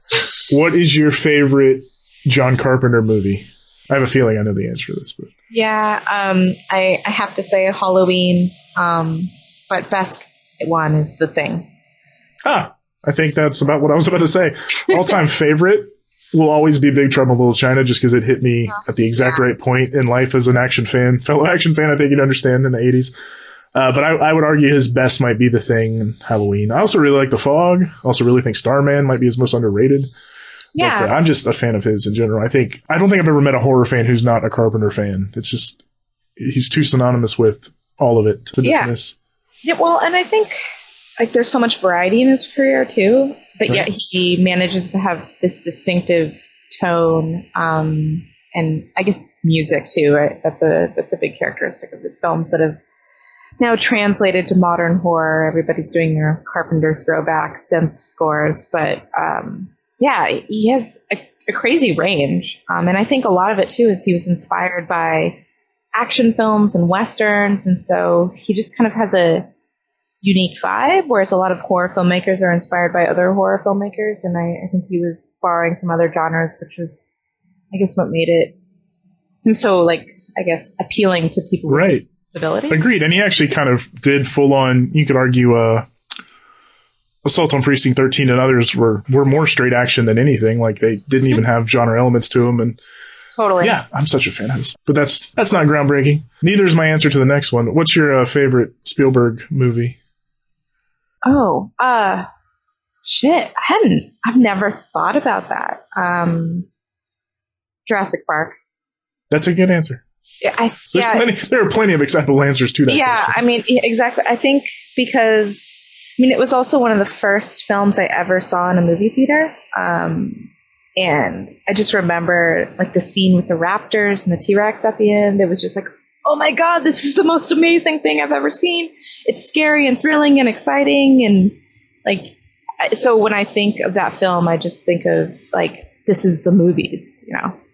What is your favorite John Carpenter movie? I have a feeling I know the answer to this. But yeah, I have to say Halloween, but best one is The Thing. I think that's about what I was about to say. All-time favorite will always be Big Trouble in Little China, just because it hit me at the exact right point in life as an action fan. Fellow action fan, I think you'd understand, in the 80s. But I would argue his best might be The Thing and Halloween. I also really like The Fog. I also really think Starman might be his most underrated. Yeah. But I'm just a fan of his in general. I don't think I've ever met a horror fan who's not a Carpenter fan. It's just, he's too synonymous with all of it to dismiss. Yeah, well, and I think like there's so much variety in his career too, but yet he manages to have this distinctive tone, and I guess music too, right? That's a big characteristic of his films that have now translated to modern horror. Everybody's doing their Carpenter throwback synth scores, but he has a crazy range, and I think a lot of it too is he was inspired by action films and westerns, and so he just kind of has a unique vibe, whereas a lot of horror filmmakers are inspired by other horror filmmakers, and I think he was borrowing from other genres, which was, I guess, what made him so, like, I guess, appealing to people with disability. Agreed, and he actually kind of did full-on, you could argue, Assault on Precinct 13 and others were more straight action than anything. Like, they didn't even have genre elements to them, and totally. Yeah, I'm such a fan of this. But that's not groundbreaking. Neither is my answer to the next one. What's your favorite Spielberg movie? Oh, shit. I've never thought about that. Jurassic Park. That's a good answer. There are plenty of acceptable answers to that. Yeah, question. I mean, exactly. I think because, it was also one of the first films I ever saw in a movie theater. And I just remember like the scene with the raptors and the T-Rex at the end. It was just like, oh my God, this is the most amazing thing I've ever seen. It's scary and thrilling and exciting. And like, so when I think of that film, I just think of like, this is the movies,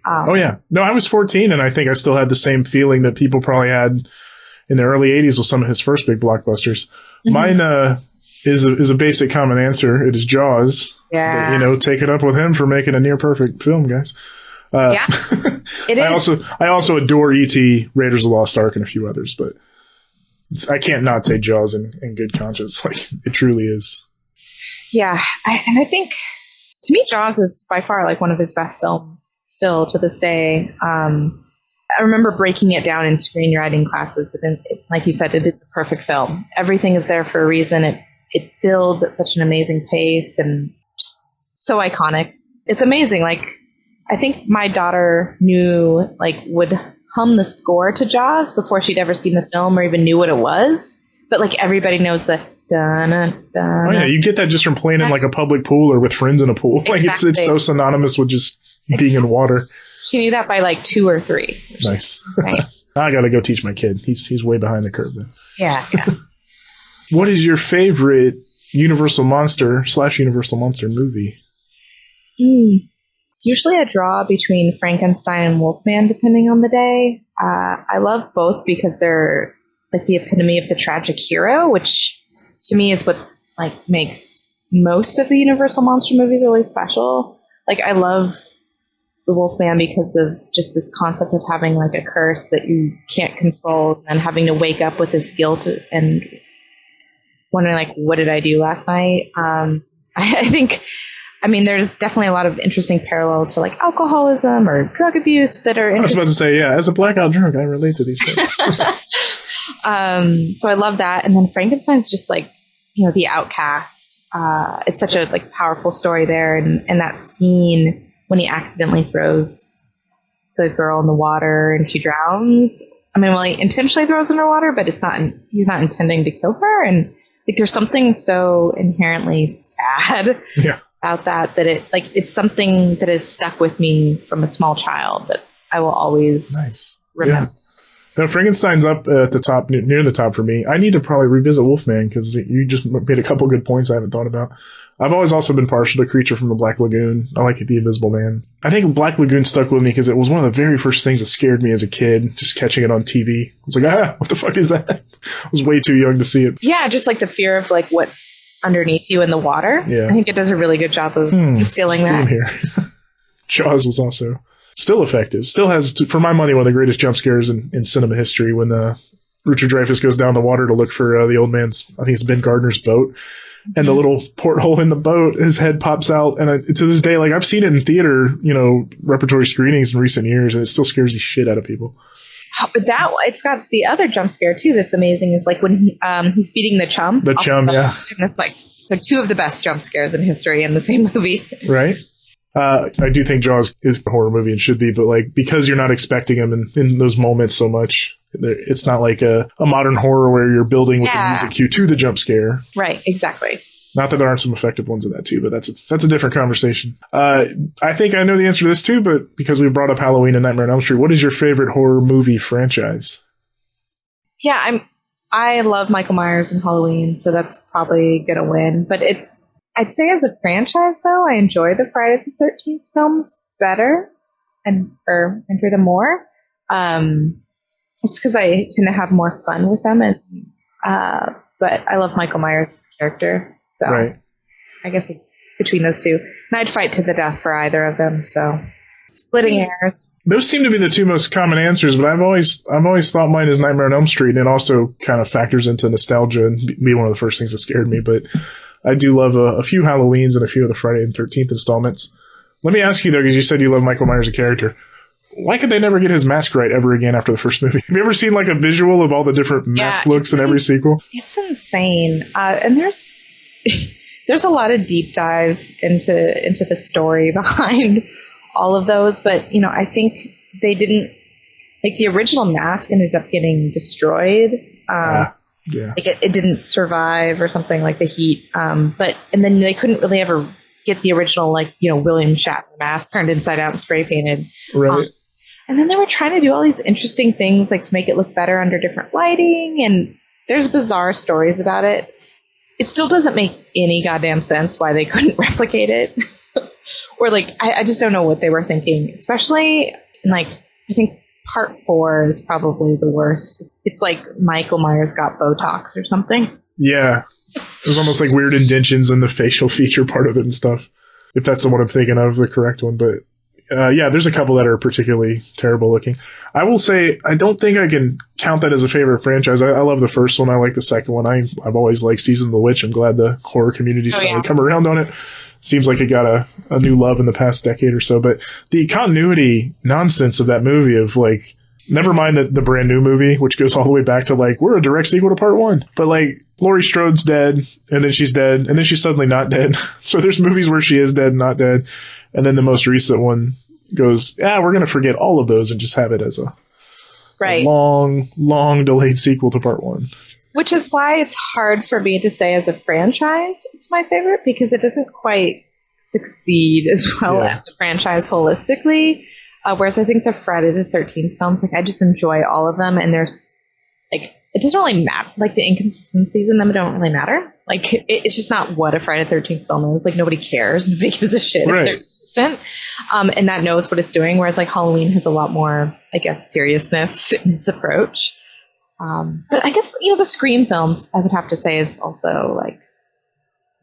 Oh yeah. No, I was 14 and I think I still had the same feeling that people probably had in the early 80s with some of his first big blockbusters. Mm-hmm. Mine, is a basic common answer. It is Jaws. Yeah. But, take it up with him for making a near perfect film, guys. Yeah. It is. I also adore E.T., Raiders of the Lost Ark, and a few others, but I can't not say Jaws in good conscience. Like, it truly is. Yeah. And I think, to me, Jaws is by far like one of his best films still to this day. I remember breaking it down in screenwriting classes. Like you said, it is the perfect film. Everything is there for a reason. It builds at such an amazing pace and just so iconic. It's amazing. Like, I think my daughter would hum the score to Jaws before she'd ever seen the film or even knew what it was. But like everybody knows the da-na, da-na. Oh yeah, you get that just from playing in like a public pool or with friends in a pool. Like exactly. It's so synonymous with just being in water. She knew that by like 2 or 3. Nice. Right. I gotta go teach my kid. He's way behind the curve then. Yeah. What is your favorite Universal Monster movie? It's usually a draw between Frankenstein and Wolfman, depending on the day. I love both because they're like the epitome of the tragic hero, which to me is what like makes most of the Universal Monster movies really special. Like, I love the Wolfman because of just this concept of having like a curse that you can't control and having to wake up with this guilt and wondering like, what did I do last night? I think, there's definitely a lot of interesting parallels to like alcoholism or drug abuse that are interesting. I was about to say, yeah, as a blackout drunk, I relate to these things. So I love that. And then Frankenstein's just like, the outcast. It's such a like powerful story there. And that scene when he accidentally throws the girl in the water and she drowns. He intentionally throws her in the water, but he's not intending to kill her. And like, there's something so inherently sad about that it's something that has stuck with me from a small child that I will always remember. Yeah. No, Frankenstein's up at the top, near the top for me. I need to probably revisit Wolfman because you just made a couple good points I haven't thought about. I've always also been partial to Creature from the Black Lagoon. I like The Invisible Man. I think Black Lagoon stuck with me because it was one of the very first things that scared me as a kid, just catching it on TV. I was like, what the fuck is that? I was way too young to see it. Yeah, just like the fear of like what's underneath you in the water. Yeah. I think it does a really good job of distilling that. Here. Jaws was also still effective. Still has, for my money, one of the greatest jump scares in cinema history when Richard Dreyfuss goes down the water to look for the old man's, I think it's Ben Gardner's boat. And the little porthole in the boat, his head pops out. And to this day, like, I've seen it in theater, repertory screenings in recent years, and it still scares the shit out of people. But it's got the other jump scare, too, that's amazing, is like when he's feeding the chum. The chum, yeah. And it's like, they're 2 of the best jump scares in history in the same movie. Right. I do think Jaws is a horror movie and should be, but like, because you're not expecting him in those moments so much, It's not like a modern horror where you're building with the music cue to the jump scare. Right, exactly. Not that there aren't some effective ones in that too, but that's a different conversation. I think I know the answer to this too, but because we brought up Halloween and Nightmare on Elm Street, what is your favorite horror movie franchise? Yeah, I love Michael Myers and Halloween, so that's probably gonna win. But I'd say as a franchise though, I enjoy the Friday the 13th films better or enjoy them more. It's because I tend to have more fun with them, but I love Michael Myers as a character. So right. I guess it's between those two. And I'd fight to the death for either of them. So splitting hairs. Those seem to be the two most common answers, but I've always thought mine is Nightmare on Elm Street, and it also kind of factors into nostalgia and be one of the first things that scared me. But I do love a few Halloweens and a few of the Friday the 13th installments. Let me ask you though, because you said you love Michael Myers as a character. Why could they never get his mask right ever again after the first movie? Have you ever seen like a visual of all the different mask looks in every sequel? It's insane. And there's a lot of deep dives into the story behind all of those, but I think they didn't, like, the original mask ended up getting destroyed. Like it didn't survive or something, like the heat. And then they couldn't really ever get the original, like, William Shatner mask turned inside out and spray painted. Right. And then they were trying to do all these interesting things, like to make it look better under different lighting, and there's bizarre stories about it. It still doesn't make any goddamn sense why they couldn't replicate it. Or like, I just don't know what they were thinking. Especially, like, I think part 4 is probably the worst. It's like Michael Myers got Botox or something. Yeah. There's almost like weird indentions in the facial feature part of it and stuff. If that's the one I'm thinking of, the correct one. But there's a couple that are particularly terrible looking. I will say, I don't think I can count that as a favorite franchise. I love the first one. I like the second one. I've always liked Season of the Witch. I'm glad the horror community's finally come around on it. Seems like it got a new love in the past decade or so. But the continuity nonsense of that movie of like, never mind the brand new movie, which goes all the way back to like, we're a direct sequel to part 1. But like, Laurie Strode's dead, and then she's dead, and then she's suddenly not dead. So there's movies where she is dead and not dead. And then the most recent one goes, we're going to forget all of those and just have it as a long delayed sequel to part 1. Which is why it's hard for me to say as a franchise it's my favorite, because it doesn't quite succeed as well as a franchise holistically. Whereas I think the Friday the 13th films, like, I just enjoy all of them, and there's like, it doesn't really matter. Like, the inconsistencies in them don't really matter. Like, it's just not what a Friday the 13th film is. Like, nobody cares. Nobody gives a shit if they're consistent. And that knows what it's doing. Whereas like Halloween has a lot more, I guess, seriousness in its approach. But I guess, the Scream films, I would have to say, is also like,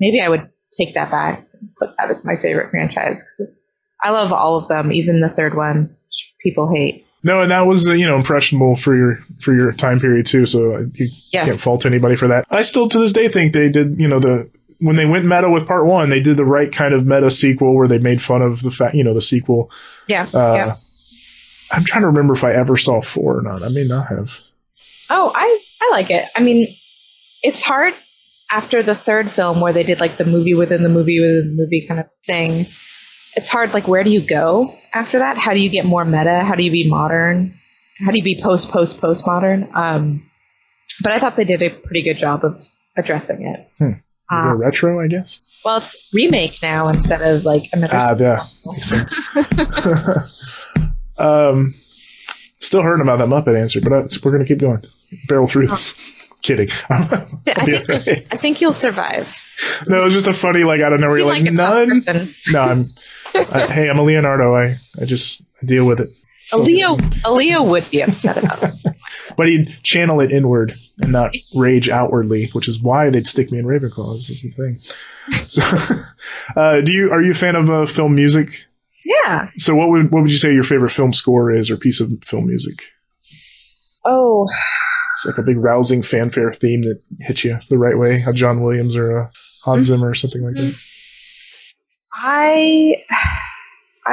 maybe I would take that back and put that as my favorite franchise, because I love all of them, even the third one, which people hate. No, and that was impressionable for your time period too. So you can't fault anybody for that. I still to this day think they did when they went meta with part 1, they did the right kind of meta sequel where they made fun of the fact the sequel. Yeah. I'm trying to remember if I ever saw 4 or not. I may not have. Oh, I like it. I mean, it's hard after the third film where they did like the movie within the movie within the movie kind of thing. It's hard, like, where do you go after that? How do you get more meta? How do you be modern? How do you be post-modern? But I thought they did a pretty good job of addressing it. Retro, I guess? Well, it's remake now instead of, like, another yeah, makes sense. Still hurting about that Muppet answer, but we're going to keep going. Barrel through this. Kidding. I think you'll survive. No, it was just a funny, like, I don't know, where you're like none. No, I'm a Leonardo. I just deal with it. A Leo would be upset about it. But he'd channel it inward and not rage outwardly, which is why they'd stick me in Ravenclaw. This is the thing. So, are you a fan of film music? Yeah. So what would you say your favorite film score is, or piece of film music? Oh, it's like a big rousing fanfare theme that hits you the right way. A John Williams or a Hans Zimmer or something like that. I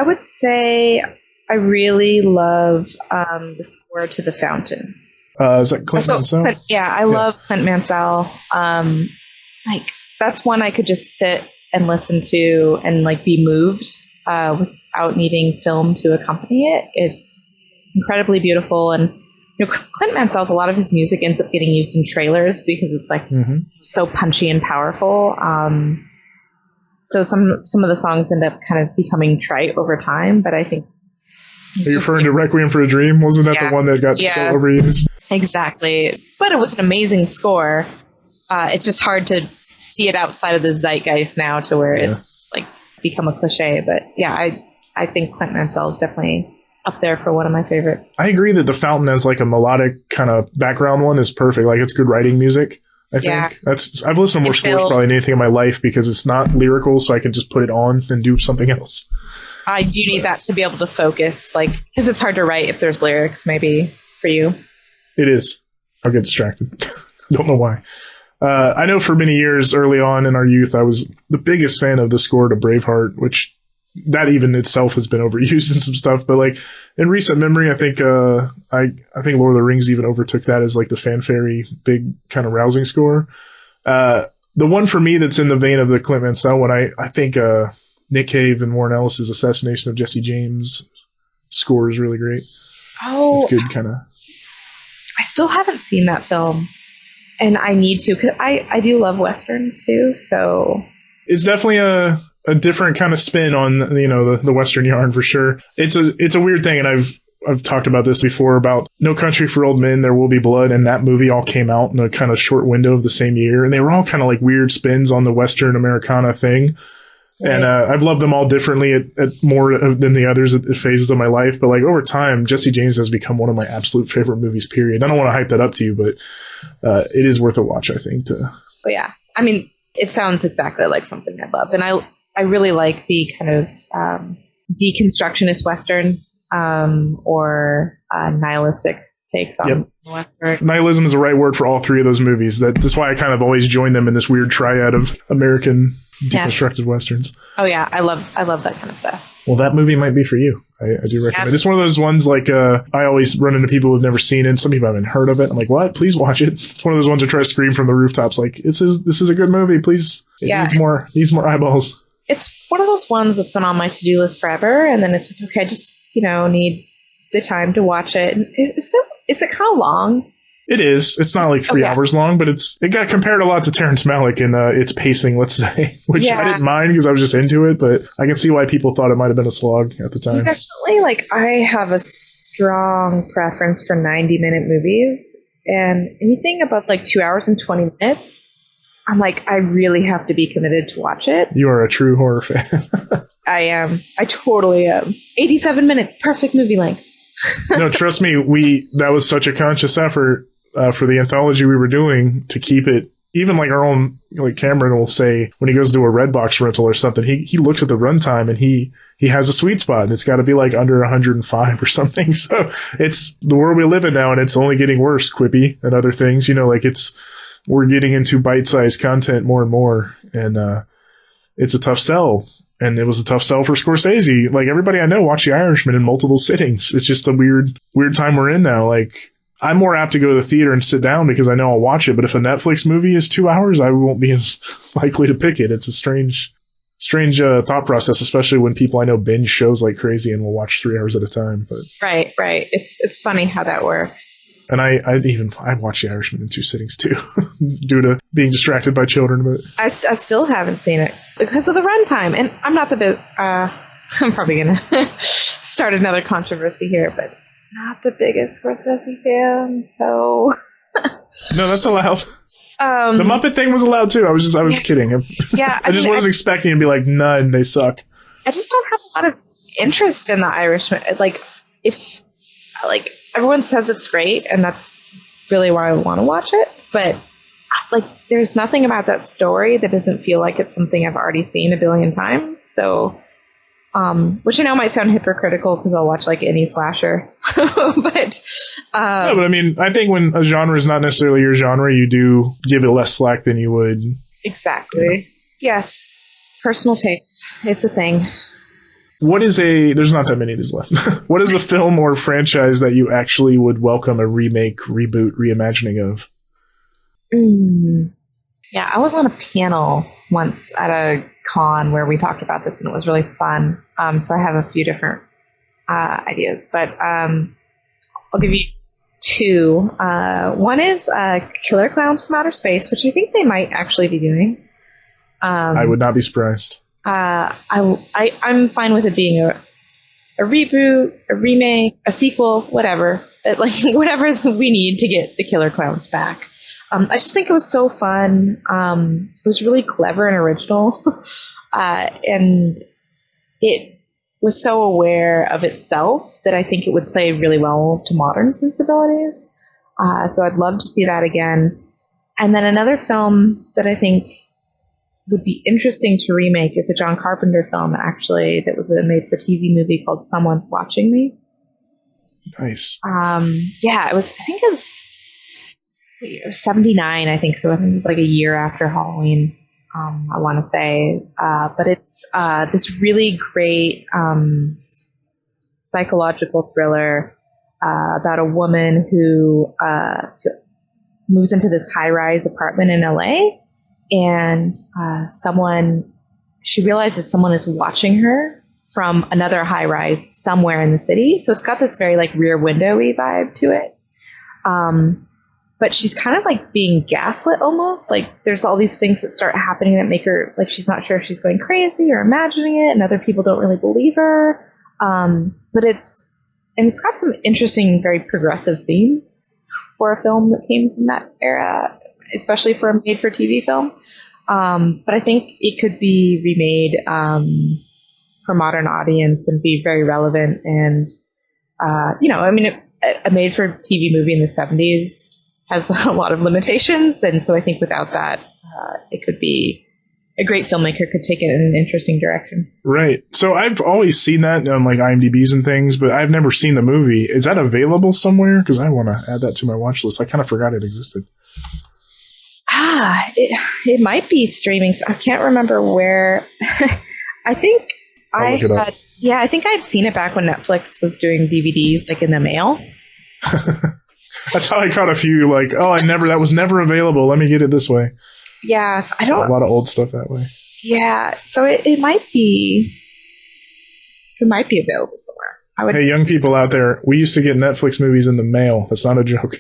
would say I really love the score to The Fountain. Is that Clint Mansell? I love Clint Mansell. Like, that's one I could just sit and listen to and like be moved without needing film to accompany it. It's incredibly beautiful, and Clint Mansell's, a lot of his music ends up getting used in trailers because it's like so punchy and powerful. So some of the songs end up kind of becoming trite over time, but I think... Are you referring to Requiem for a Dream? Wasn't that the one that got so overused? Exactly. But it was an amazing score. It's just hard to see it outside of the zeitgeist now to where it's like become a cliche. But yeah, I think Clint Mansell is definitely up there for one of my favorites. I agree that The Fountain as like a melodic kind of background one is perfect. Like it's good writing music. I think I've listened to more scores probably than anything in my life because it's not lyrical, so I can just put it on and do something else. I do need that to be able to focus, like, because it's hard to write if there's lyrics, maybe, for you. It is. I'll get distracted. Don't know why. I know for many years early on in our youth, I was the biggest fan of the score to Braveheart, which that even itself has been overused in some stuff. But like in recent memory, I think I think Lord of the Rings even overtook that as like the fanfare big kind of rousing score. The one for me that's in the vein of the Clint Mansell one, I think Nick Cave and Warren Ellis's Assassination of Jesse James score is really great. Oh, it's good kind of. I still haven't seen that film, and I need to because I do love westerns too. So it's definitely a different kind of spin on the Western yarn for sure. It's a weird thing, and I've talked about this before about No Country for Old Men, There Will Be Blood, and that movie all came out in a kind of short window of the same year, and they were all kind of like weird spins on the Western Americana thing. Right. And I've loved them all differently at more than the others at phases of my life. But like over time, Jesse James has become one of my absolute favorite movies, period. I don't want to hype that up to you, but it is worth a watch, I think. Oh, yeah. I mean, it sounds exactly like something I love. And I really like the kind of deconstructionist Westerns or nihilistic takes on Western. Nihilism is the right word for all three of those movies. That's why I kind of always join them in this weird triad of American deconstructed Westerns. Oh yeah, I love that kind of stuff. Well, that movie might be for you. I do recommend it. It's one of those ones like I always run into people who've never seen it. Some people haven't heard of it. I'm like, what? Please watch it. It's one of those ones I try to scream from the rooftops like, this is a good movie. Please. It needs more eyeballs. It's one of those ones that's been on my to-do list forever, and then it's like, okay, I just need the time to watch it. Is it kind of long? It is. It's not like 3 hours long, but it got compared a lot to Terrence Malick in its pacing, let's say, which I didn't mind because I was just into it, but I can see why people thought it might have been a slog at the time. Definitely, like, I have a strong preference for 90-minute movies, and anything above like 2 hours and 20 minutes, I'm like, I really have to be committed to watch it. You are a true horror fan. I am. I totally am. 87 minutes, perfect movie length. No, trust me, that was such a conscious effort for the anthology we were doing to keep it. Even like our own, like Cameron will say when he goes to a Redbox rental or something, he looks at the runtime and he has a sweet spot, and it's got to be like under 105 or something. So it's the world we live in now, and it's only getting worse. Quippy and other things, we're getting into bite-sized content more and more, and it's a tough sell. And it was a tough sell for Scorsese. Like, everybody I know watched The Irishman in multiple sittings. It's just a weird time we're in now. Like, I'm more apt to go to the theater and sit down because I know I'll watch it. But if a Netflix movie is 2 hours, I won't be as likely to pick it. It's a strange thought process, especially when people I know binge shows like crazy and will watch 3 hours at a time. But right. It's funny how that works. And I watched The Irishman in 2 sittings too, due to being distracted by children. But I still haven't seen it because of the runtime, and I'm not the bit. I'm probably gonna start another controversy here, but not the biggest Scorsese fan. So no, that's allowed. The Muppet thing was allowed too. I was kidding. Yeah, I wasn't expecting to be like, none, they suck. I just don't have a lot of interest in The Irishman. Everyone says it's great, and that's really why I want to watch it. But like, there's nothing about that story that doesn't feel like it's something I've already seen a billion times. So, which I know might sound hypocritical because I'll watch like any slasher, but I mean, I think when a genre is not necessarily your genre, you do give it less slack than you would. Exactly. Yes. Personal taste. It's a thing. There's not that many of these left. What is a film or franchise that you actually would welcome a remake, reboot, reimagining of? Yeah, I was on a panel once at a con where we talked about this, and it was really fun. So I have a few different ideas, but I'll give you two. One is Killer Clowns from Outer Space, which I think they might actually be doing. I would not be surprised. I'm fine with it being a reboot, a remake, a sequel, whatever. Whatever we need to get the Killer Clowns back. I just think it was so fun. It was really clever and original. And it was so aware of itself that I think it would play really well to modern sensibilities. So I'd love to see that again. And then another film that I think would be interesting to remake is a John Carpenter film, actually, that was a made-for-TV movie called Someone's Watching Me. Nice. Yeah, I think it was 79, I think. So I think it was like a year after Halloween, I want to say. But it's this really great psychological thriller about a woman who moves into this high-rise apartment in LA, and she realizes someone is watching her from another high-rise somewhere in the city. So it's got this very like Rear Window-y vibe to it. But she's kind of like being gaslit almost. Like there's all these things that start happening that make her like she's not sure if she's going crazy or imagining it, and other people don't really believe her. But it's got some interesting, very progressive themes for a film that came from that era, especially for a made-for-TV film. But I think it could be remade for modern audience and be very relevant. And a made-for-TV movie in the 70s has a lot of limitations, and so I think without that, it could be a great filmmaker could take it in an interesting direction. Right. So I've always seen that on like IMDb's and things, but I've never seen the movie. Is that available somewhere? Because I want to add that to my watch list. I kind of forgot it existed. It might be streaming. I can't remember where. I think I think I'd seen it back when Netflix was doing DVDs like in the mail. That's how I caught a few. Like, that was never available. Let me get it this way. Yeah, so a lot of old stuff that way. Yeah, so it might be available somewhere. Hey, young people out there, we used to get Netflix movies in the mail. That's not a joke.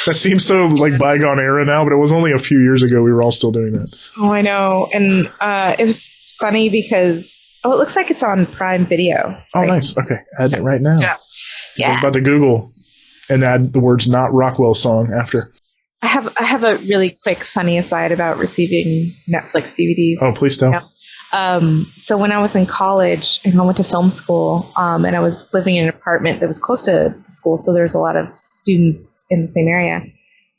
That seems so like bygone era now, but it was only a few years ago we were all still doing that. Oh, I know. And it was funny because it looks like it's on Prime Video. Oh, nice. Okay, add it right now. Yeah. I was about to Google and add the words "not Rockwell" song after. I have a really quick funny aside about receiving Netflix DVDs. Oh, please tell. Yeah. So when I was in college and I went to film school, and I was living in an apartment that was close to the school, so there's a lot of students in the same area.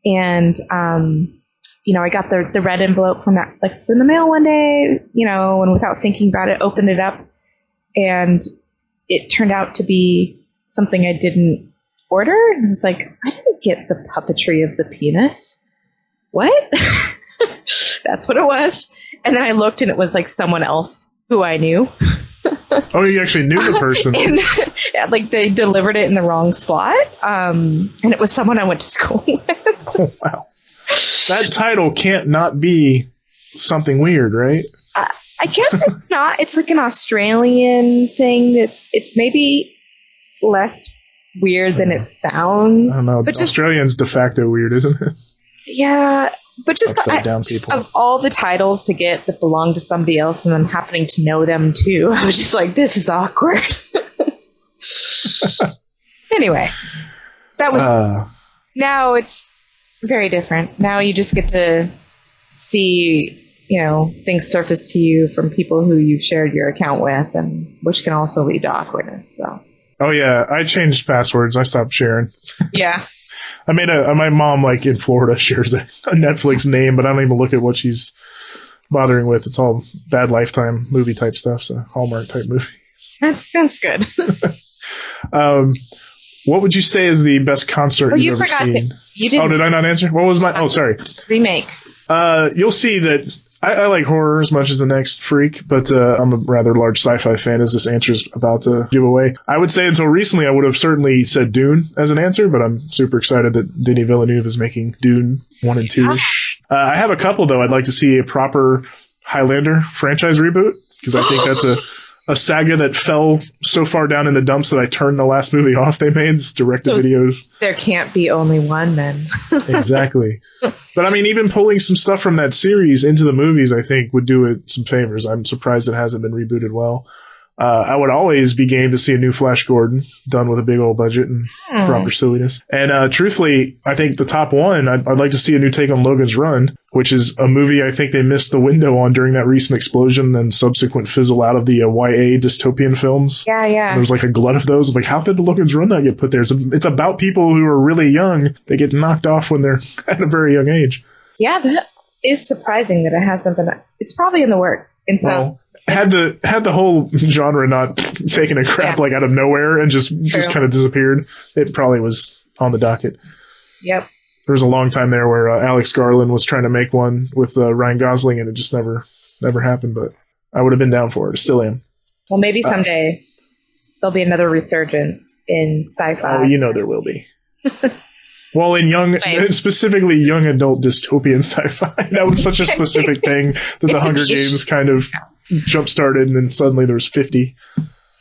And I got the red envelope from Netflix in the mail one day, and without thinking about it, opened it up, and it turned out to be something I didn't order. And I was like, I didn't get the puppetry of the penis. What? That's what it was. And then I looked and it was like someone else who I knew. Oh, you actually knew the person. And like they delivered it in the wrong slot. And it was someone I went to school with. Oh, wow. That title can't not be something weird, right? I guess it's not. It's like an Australian thing. It's maybe less weird than it sounds. I don't know. But Australian's de facto weird, isn't it? Yeah, but just people. Of all the titles to get that belong to somebody else and then happening to know them too, I was just like, this is awkward. Anyway, that was now it's very different. Now you just get to see, things surface to you from people who you've shared your account with, and which can also lead to awkwardness. So. Oh yeah, I changed passwords. I stopped sharing. Yeah. I made my mom like in Florida shares a Netflix name, but I don't even look at what she's bothering with. It's all bad Lifetime movie type stuff, so Hallmark type movies. That's good. What would you say is the best concert you've ever seen? You didn't. Oh, did I not answer? What was my? Oh, sorry. Remake. You'll see that I like horror as much as the next freak, but I'm a rather large sci-fi fan, as this answer's about to give away. I would say until recently I would have certainly said Dune as an answer, but I'm super excited that Denis Villeneuve is making Dune 1 and 2-ish. I have a couple, though. I'd like to see a proper Highlander franchise reboot, because I think that's a saga that fell so far down in the dumps that I turned the last movie off they made. It's direct-to-video. There can't be only one then. Exactly. But I mean, even pulling some stuff from that series into the movies, I think, would do it some favors. I'm surprised it hasn't been rebooted well. I would always be game to see a new Flash Gordon done with a big old budget and proper silliness. And truthfully, I think the top one, I'd like to see a new take on Logan's Run, which is a movie I think they missed the window on during that recent explosion and subsequent fizzle out of the YA dystopian films. Yeah. There was like a glut of those. Like, how did the Logan's Run not get put there? It's about people who are really young. They get knocked off when they're at a very young age. Yeah, that is surprising that it hasn't been. It's probably in the works. And so. Well, had the whole genre not taken a crap like out of nowhere and just kind of disappeared, it probably was on the docket. Yep. There was a long time there where Alex Garland was trying to make one with Ryan Gosling, and it just never happened. But I would have been down for it. I still am. Well, maybe someday there'll be another resurgence in sci-fi. Oh, you know there will be. Well, in specifically young adult dystopian sci-fi, that was such a specific thing that the Hunger Games kind of jump-started, and then suddenly there was 50.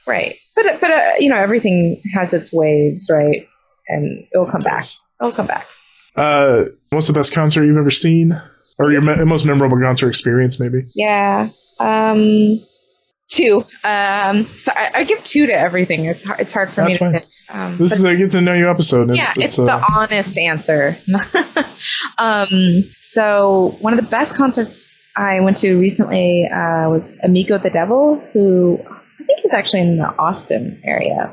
Right. But everything has its waves, right? And it'll come back. It'll come back. What's the best concert you've ever seen? Or your most memorable concert experience, maybe? Yeah. 2. So I give 2 to everything. It's hard for me to pick. This is a get to know you episode. Yeah, it's the honest answer. So one of the best concerts I went to recently was Amigo the Devil, who I think is actually in the Austin area.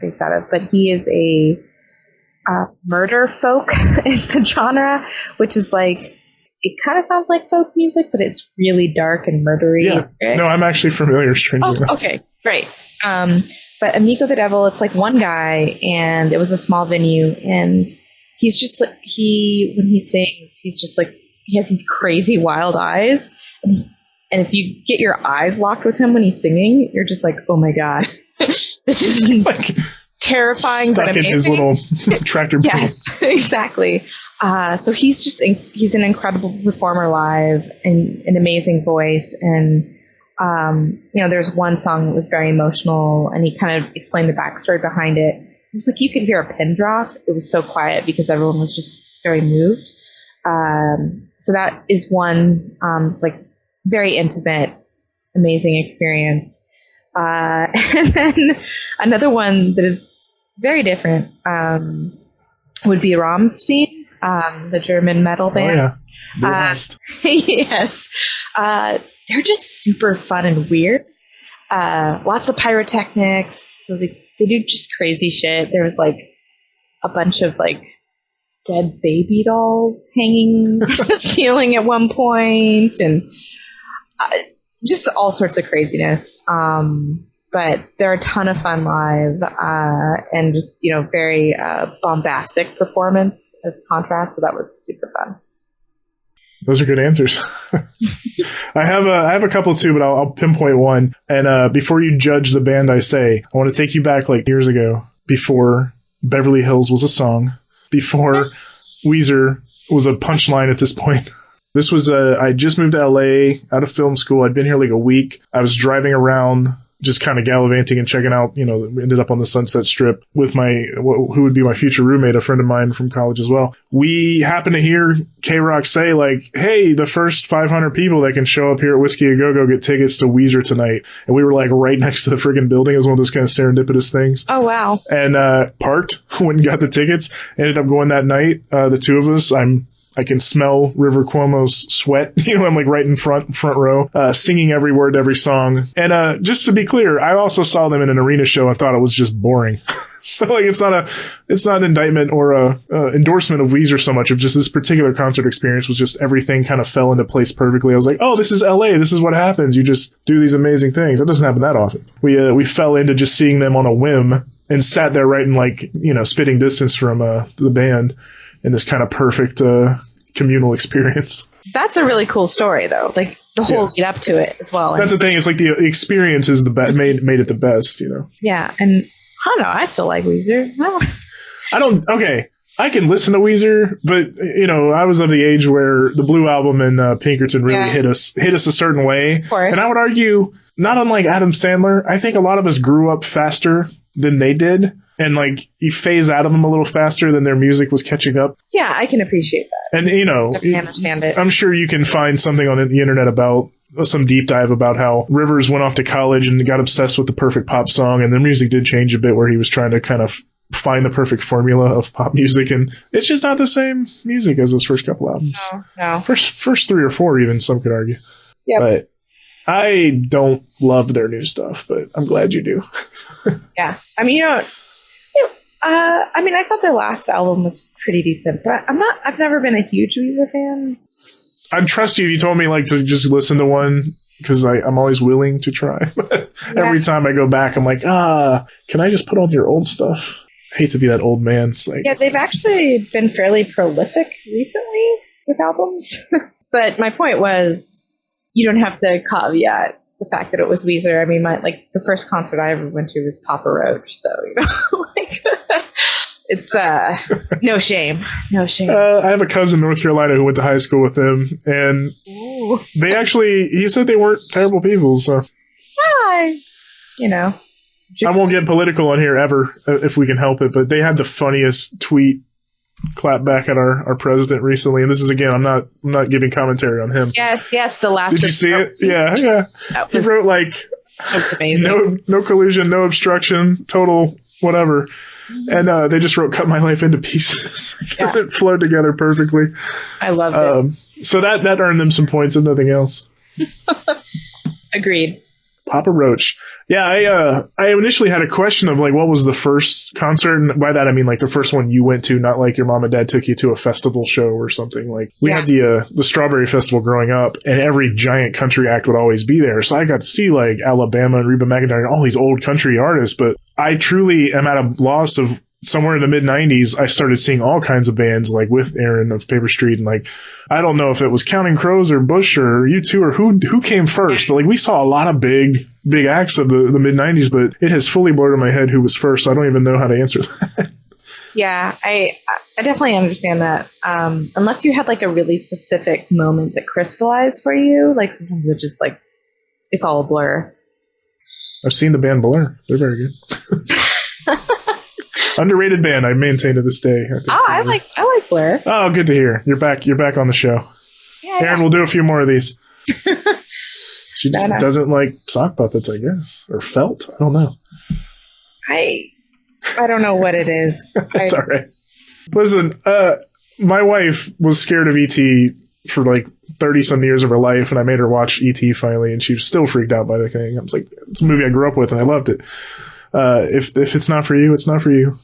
Based out of, but he is a murder folk is the genre, which is like, it kind of sounds like folk music, but it's really dark and murdery. Yeah. No, I'm actually familiar, strangely enough. Okay, great. But Amigo the Devil, it's like one guy, and it was a small venue, and he's just like, when he sings, he's just like, he has these crazy wild eyes, and if you get your eyes locked with him when he's singing, you're just like, oh my god, this is like terrifying, stuck but amazing. In his little tractor. Yes, exactly. So he's an incredible performer live, and an amazing voice, and there's one song that was very emotional, and he kind of explained the backstory behind it. It was like you could hear a pin drop. It was so quiet because everyone was just very moved. So that is one. It's like very intimate, amazing experience. And then another one that is very different would be Rammstein, the German metal band. Oh, yeah. Yes. They're just super fun and weird. Lots of pyrotechnics. So they do just crazy shit. There was like a bunch of like dead baby dolls hanging from the ceiling at one point, and just all sorts of craziness. But they're a ton of fun live, and just, very bombastic performance as contrast. So that was super fun. Those are good answers. I have a couple too, but I'll pinpoint one. And before you judge the band I say, I want to take you back like years ago, before Beverly Hills was a song, before Weezer was a punchline at this point. This was I just moved to LA out of film school. I'd been here like a week. I was driving around, just kind of gallivanting and checking out, ended up on the Sunset Strip with who would be my future roommate, a friend of mine from college as well. We happened to hear K-Rock say like, hey, the first 500 people that can show up here at Whiskey A Go-Go get tickets to Weezer tonight. And we were like right next to the friggin' building. It was one of those kind of serendipitous things. Oh, wow. And parked, went and got the tickets, ended up going that night. The two of us, I can smell River Cuomo's sweat. I'm like right in front row, singing every word to every song. And just to be clear, I also saw them in an arena show and thought it was just boring. So like it's not an indictment or a endorsement of Weezer so much, of just this particular concert experience was just everything kind of fell into place perfectly. I was like, oh, this is LA. This is what happens. You just do these amazing things. That doesn't happen that often. We fell into just seeing them on a whim and sat there right in like, spitting distance from the band in this kind of perfect communal experience. That's a really cool story, though. Like the whole lead up to it as well. That's the thing. It's like the experience is the best, made it the best. Yeah, and I don't know. I still like Weezer. I don't. Okay, I can listen to Weezer, but I was of the age where the Blue Album and Pinkerton really hit us a certain way. Of course. And I would argue, not unlike Adam Sandler, I think a lot of us grew up faster than they did, and like you phase out of them a little faster than their music was catching up. Yeah, I can appreciate that. And I understand it. I'm sure you can find something on the internet about some deep dive about how Rivers went off to college and got obsessed with the perfect pop song, and the music did change a bit where he was trying to kind of find the perfect formula of pop music, and it's just not the same music as those first couple albums. No. First 3 or 4 even, some could argue. Yep. But I don't love their new stuff, but I'm glad you do. Yeah. I mean, I thought their last album was pretty decent, but I've never been a huge Weezer fan. I'd trust you if you told me like to just listen to one, because I'm always willing to try. Every time I go back, I'm like, can I just put on your old stuff? I hate to be that old man. It's like, yeah, they've actually been fairly prolific recently with albums. But my point was, you don't have to caveat the fact that it was Weezer. I mean, the first concert I ever went to was Papa Roach, so it's no shame. I have a cousin in North Carolina who went to high school with him, and he said they weren't terrible people. So, I won't get political on here ever if we can help it, but they had the funniest tweet clap back at our president recently, and this is, again, I'm not giving commentary on him. Yes, the last. Did you see it? Yeah. He wrote like, no collusion, no obstruction, total whatever, and they just wrote "cut my life into pieces" because it flowed together perfectly. I loved it. So that earned them some points, if nothing else. Agreed. Papa Roach. Yeah, I initially had a question of like, what was the first concert? And by that I mean like the first one you went to, not like your mom and dad took you to a festival show or something. Like we had the Strawberry Festival growing up, and every giant country act would always be there. So I got to see like Alabama and Reba McEntire and all these old country artists. But I truly am at a loss of, somewhere in the mid 90s, I started seeing all kinds of bands like with Aaron of Paper Street, and like I don't know if it was Counting Crows or Bush or U2 or who came first, but like we saw a lot of big acts of the mid 90s, but it has fully blurred in my head who was first, so I don't even know how to answer that. Yeah, I definitely understand that. Unless you had like a really specific moment that crystallized for you, like sometimes it's just like it's all a blur. I've seen the band Blur; they're very good. Underrated band, I maintain to this day. I like Blur. Oh, good to hear. You're back on the show. Yeah, Aaron, we'll do a few more of these. She just doesn't like sock puppets, I guess, or felt. I don't know. I don't know what it is. It's all right. Listen, my wife was scared of E.T. for like 30 some years of her life, and I made her watch E.T. finally, and she was still freaked out by the thing. I was like, it's a movie I grew up with, and I loved it. If it's not for you, it's not for you.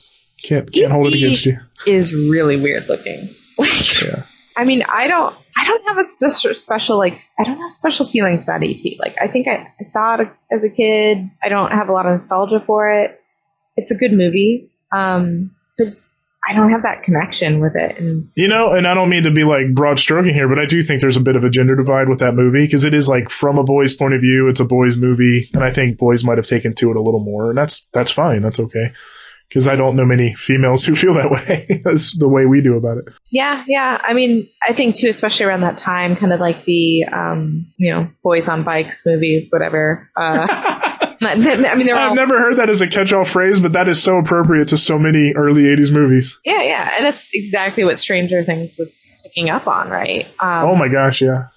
Can't hold it against you. Is really weird looking. Yeah. I mean, I don't have a special like, I don't have special feelings about E.T. Like, I think I saw it as a kid. I don't have a lot of nostalgia for it. It's a good movie. But I don't have that connection with it. And I don't mean to be like broad stroking here, but I do think there's a bit of a gender divide with that movie, because it is like from a boy's point of view. It's a boy's movie, and I think boys might have taken to it a little more, and that's fine. That's okay. Because I don't know many females who feel that way. That's the way we do about it. Yeah. I mean, I think too, especially around that time, kind of like the, boys on bikes movies, whatever. I mean, I've never heard that as a catch-all phrase, but that is so appropriate to so many early 80s movies. Yeah. And that's exactly what Stranger Things was picking up on, right? Oh my gosh, yeah.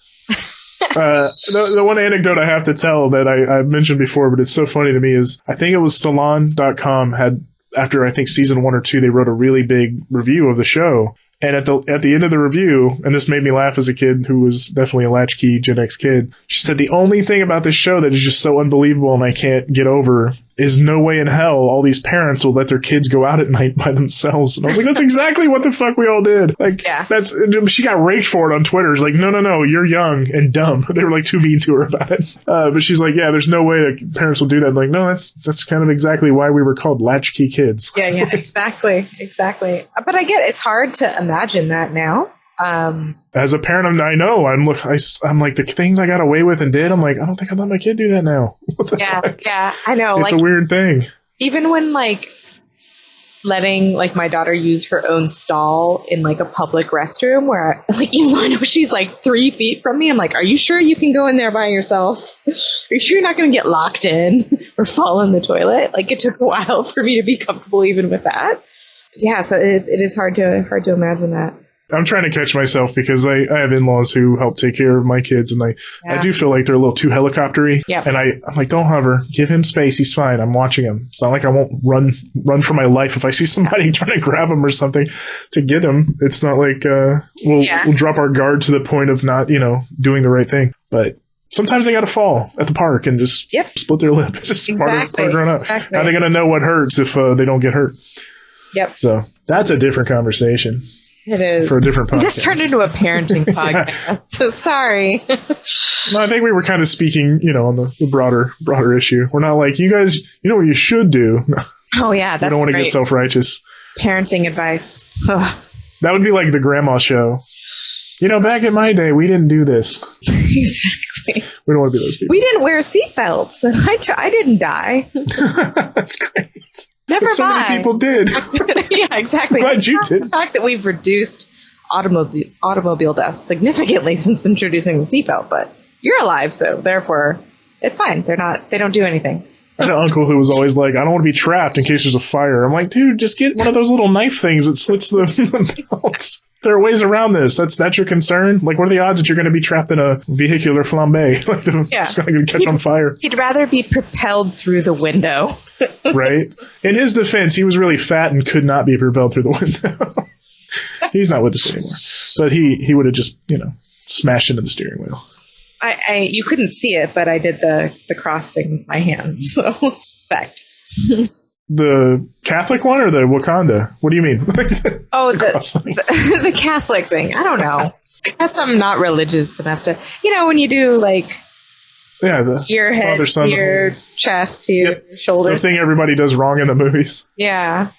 The one anecdote I have to tell that I've mentioned before, but it's so funny to me, is I think it was Salon.com had, after I think season 1 or 2, they wrote a really big review of the show. And at the end of the review, and this made me laugh as a kid who was definitely a latchkey Gen X kid, she said, the only thing about this show that is just so unbelievable and I can't get over is no way in hell all these parents will let their kids go out at night by themselves. And I was like, that's exactly what the fuck we all did. Like, she got raked for it on Twitter. It's like, no, you're young and dumb. They were like too mean to her about it. But she's like, yeah, there's no way that parents will do that. I'm like, no, that's kind of exactly why we were called latchkey kids. Yeah, exactly. But I get it's hard to imagine that now. As a parent, I know I'm like, the things I got away with and did, I'm like, I don't think I'd let my kid do that now. Yeah, I know. It's a weird thing. Even when like letting like my daughter use her own stall in like a public restroom where like even though I know she's like 3 feet from me, I'm like, are you sure you can go in there by yourself? Are you sure you're not going to get locked in or fall in the toilet? Like it took a while for me to be comfortable even with that. Yeah, so it is hard to imagine that. I'm trying to catch myself because I have in-laws who help take care of my kids, and I do feel like they're a little too helicopter-y. Yep. And I'm like, don't hover. Give him space. He's fine. I'm watching him. It's not like I won't run for my life if I see somebody trying to grab him or something to get him. It's not like we'll drop our guard to the point of not, doing the right thing. But sometimes they got to fall at the park and just split their lip. It's just part of growing up. Exactly. How are they going to know what hurts if they don't get hurt? Yep. So that's a different conversation. It is. For a different podcast. This turned into a parenting podcast. So sorry. No, I think we were kind of speaking, on the broader issue. We're not like, you guys, you know what you should do. Oh, yeah. That's we don't want to get self-righteous. Parenting advice. Ugh. That would be like the grandma show. Back in my day, we didn't do this. Exactly. We don't want to be those people. We didn't wear seatbelts. And I didn't die. That's great. Never mind. So many people did. Yeah, exactly. Glad you did. The fact that we've reduced automobile deaths significantly since introducing the seatbelt, but you're alive, so therefore it's fine. They don't do anything. I had an uncle who was always like, I don't want to be trapped in case there's a fire. I'm like, dude, just get one of those little knife things that slits the belt. There are ways around this. That's your concern? Like, what are the odds that you're going to be trapped in a vehicular flambe? It's going to catch on fire. He'd rather be propelled through the window. Right? In his defense, he was really fat and could not be propelled through the window. He's not with us anymore. But he would have just, smashed into the steering wheel. You couldn't see it, but I did the cross thing with my hands. So, fact. The Catholic one or the Wakanda? What do you mean? The Catholic thing. I don't know. I guess I'm not religious enough to, when you do like your head to your chest to your shoulders. The thing everybody does wrong in the movies. Yeah.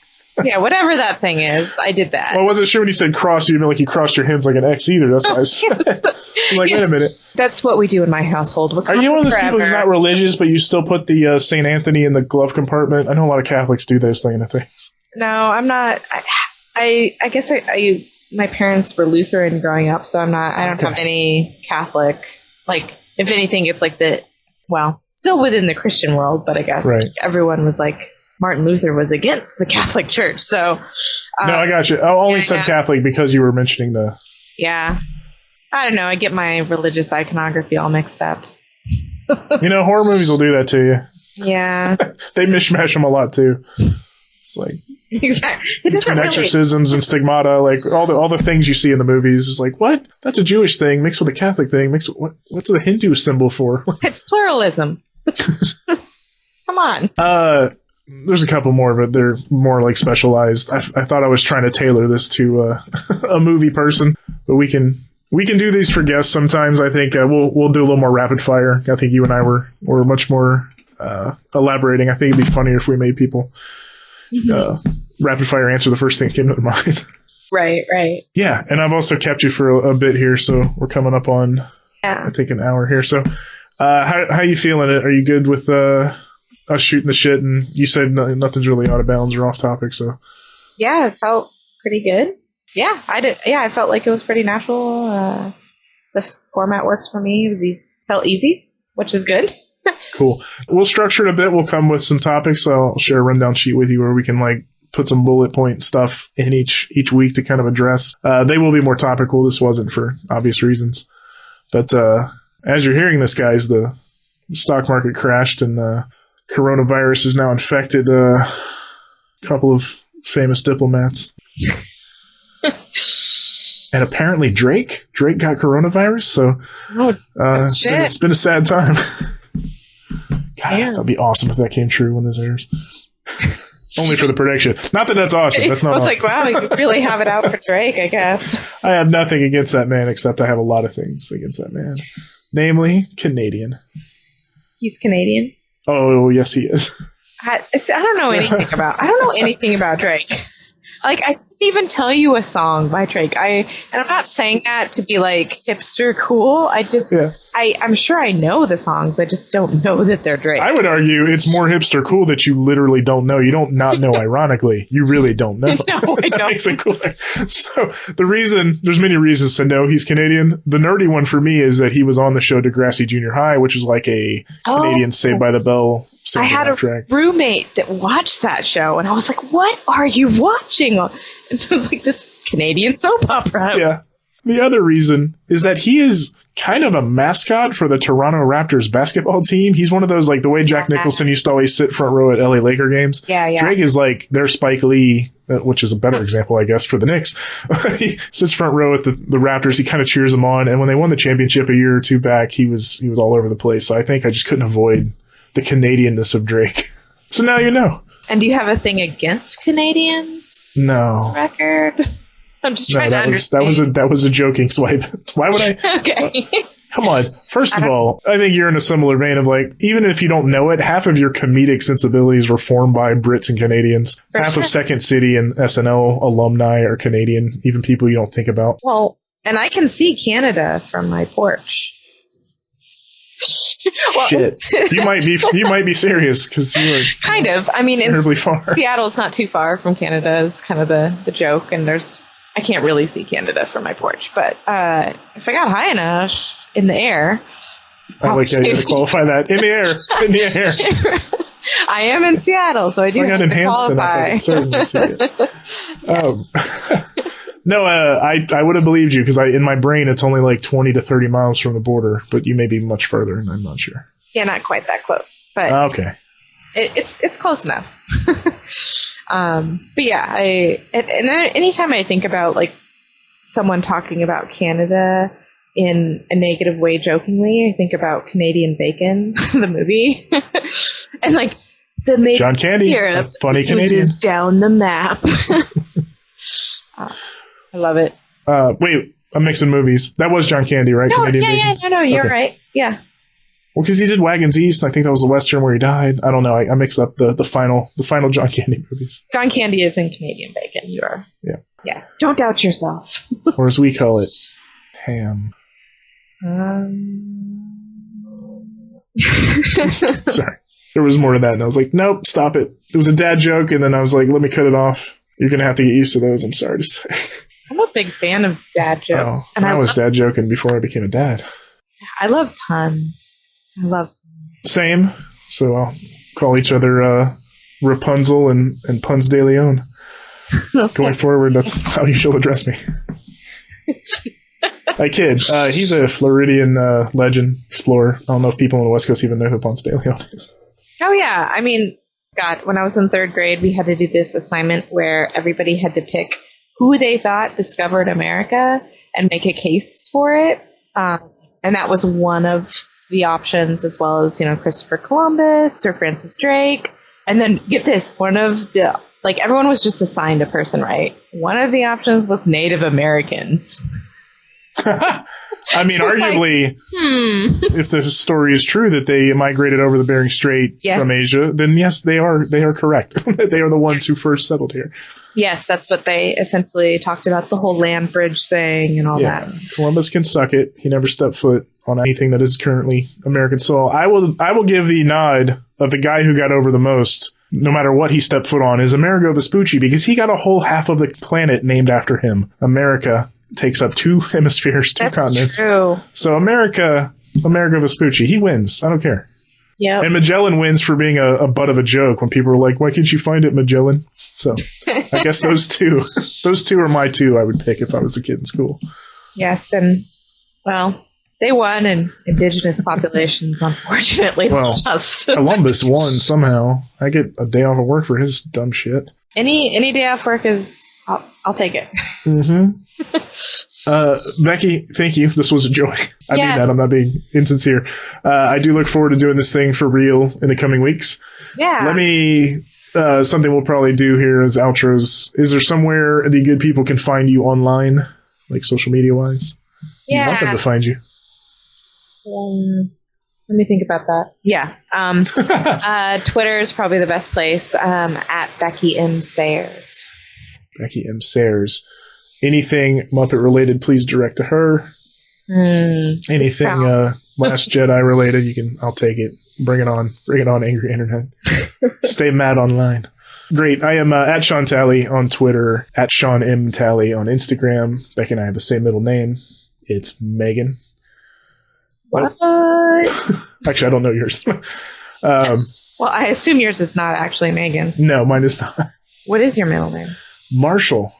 Yeah, whatever that thing is, I did that. Well, I wasn't sure when you said cross, you meant like you crossed your hands like an X either. That's why I said. So like, wait a minute. That's what we do in my household. Are you one of those people who's not religious, but you still put the St. Anthony in the glove compartment? I know a lot of Catholics do those kind of things. No, I'm not. I guess my parents were Lutheran growing up, so I don't have any Catholic. Like, if anything, it's like still within the Christian world, but I guess everyone was like, Martin Luther was against the Catholic Church, so... no, I got you. I only said Catholic because you were mentioning the... Yeah. I don't know. I get my religious iconography all mixed up. Horror movies will do that to you. Yeah. They mishmash them a lot, too. It's like... Exactly. Between exorcisms and stigmata, like all the things you see in the movies is like, what? That's a Jewish thing mixed with a Catholic thing. What's the Hindu symbol for? It's pluralism. Come on. There's a couple more, but they're more like specialized. I thought I was trying to tailor this to a movie person, but we can do these for guests sometimes. I think we'll do a little more rapid fire. I think you and I were much more elaborating. I think it'd be funnier if we made people rapid fire answer the first thing that came to mind. Right. Yeah, and I've also kept you for a bit here, so we're coming up on I think an hour here. So how you feeling? Are you good with us shooting the shit? And you said nothing's really out of bounds or off topic, so yeah, it felt pretty good. Yeah, I did. Yeah, I felt like it was pretty natural. The format works for me. It was felt easy, which is good. Cool. We'll structure it a bit. We'll come with some topics. I'll share a rundown sheet with you where we can like put some bullet point stuff in each week to kind of address. They will be more topical. This wasn't for obvious reasons, but as you're hearing this, guys, the stock market crashed and coronavirus has now infected a couple of famous diplomats. And apparently Drake got coronavirus, so it's been a sad time. God, that'd be awesome if that came true when this airs. Only for the prediction. Not that that's awesome. That's not. I was awesome. like, wow, you really have it out for Drake, I guess. I have nothing against that man, except I have a lot of things against that man. Namely, Canadian. He's Canadian? Oh, yes, he is. I don't know anything about Drake. Like, I think even tell you a song by Drake. And I'm not saying that to be like hipster cool. I'm sure I know the songs. I just don't know that they're Drake. I would argue it's more hipster cool that you literally don't know. You don't not know ironically. You really don't know. No, I don't. Makes it cooler. So there's many reasons to know he's Canadian. The nerdy one for me is that he was on the show Degrassi Junior High, which is like a Canadian Saved by the Bell. I had a roommate that watched that show, and I was like, "What are you watching?" And it was like this Canadian soap opera. Yeah. The other reason is that he is kind of a mascot for the Toronto Raptors basketball team. He's one of those, like the way Jack Nicholson used to always sit front row at LA Laker games. Yeah. Drake is like their Spike Lee, which is a better example, I guess, for the Knicks. He sits front row at the Raptors. He kind of cheers them on. And when they won the championship a year or two back, he was all over the place. So I think I just couldn't avoid the Canadianness of Drake. So now you know. And do you have a thing against Canadians? No. Record? I'm just trying to understand. That was a joking swipe. Why would I? Okay. Come on. First of all, I think you're in a similar vein of like, even if you don't know it, half of your comedic sensibilities were formed by Brits and Canadians. Half of Second City and SNL alumni are Canadian, even people you don't think about. Well, and I can see Canada from my porch. Well, shit, you might be serious because you were kind of. I mean, terribly far. Seattle's not too far from Canada is kind of the joke, and I can't really see Canada from my porch, but if I got high enough in the air, I like how you to qualify that in the air. I am in Seattle, so I do have to qualify. I certainly see it. No, I would have believed you because in my brain it's only like 20 to 30 miles from the border, but you may be much further, and I'm not sure. Yeah, not quite that close, but okay, it's close enough. But yeah, anytime I think about like someone talking about Canada in a negative way, jokingly, I think about Canadian Bacon, the movie, and like the maple John Candy, syrup funny Canadian down the map. I love it. Wait, I'm mixing movies. That was John Candy, right? No, Canadian Bacon? No, you're right. Yeah. Well, because he did Wagons East, and I think that was the Western where he died. I don't know. I mixed up the final John Candy movies. John Candy is in Canadian Bacon. You are. Yeah. Yes. Don't doubt yourself. Or as we call it, ham. Sorry. There was more to that, and I was like, nope, stop it. It was a dad joke, and then I was like, let me cut it off. You're going to have to get used to those, I'm sorry to say. I'm a big fan of dad jokes. And I was dad joking before I became a dad. I love puns. Same. So I'll call each other Rapunzel and Puns de Leon. Okay. Going forward, that's how you shall address me. I kid. He's a Floridian legend, explorer. I don't know if people on the West Coast even know who Puns de Leon is. Oh, yeah. I mean, God, when I was in third grade, we had to do this assignment where everybody had to pick who they thought discovered America and make a case for it. And that was one of the options, as well as, Christopher Columbus or Francis Drake. And then get this, everyone was just assigned a person, right? One of the options was Native Americans. I mean, arguably, if the story is true that they migrated over the Bering Strait from Asia, then yes, they are correct. They are the ones who first settled here. Yes, that's what they essentially talked about, the whole land bridge thing and all that. Columbus can suck it. He never stepped foot on anything that is currently American soil. I will give the nod of the guy who got over the most, no matter what he stepped foot on, is Amerigo Vespucci, because he got a whole half of the planet named after him. America takes up 2 hemispheres, 2 continents. True. So Amerigo Vespucci, he wins. I don't care. Yeah. And Magellan wins for being a butt of a joke when people were like, why can't you find it, Magellan? So I guess those two are my 2 I would pick if I was a kid in school. Yes, and they won, and indigenous populations unfortunately lost. Columbus won somehow. I get a day off of work for his dumb shit. Any day off work is I'll take it. Mm-hmm. Becky, thank you. This was a joy. I mean that. I'm not being insincere. I do look forward to doing this thing for real in the coming weeks. Yeah. Let me, something we'll probably do here as outros. Is there somewhere the good people can find you online, like social media wise? Yeah. You want them to find you. Let me think about that. Yeah. Twitter is probably the best place, at Becky M. Sayers. Becky M. Sayers. Anything Muppet related, please direct to her. Anything Last Jedi related, I'll take it. Bring it on. Bring it on, angry internet. Stay mad online. Great. I am at Shawn Talley on Twitter, at Shawn M. Talley on Instagram. Becky and I have the same middle name. It's Megan. What? Actually, I don't know yours. Well, I assume yours is not actually Megan. No, mine is not. What is your middle name? Marshall.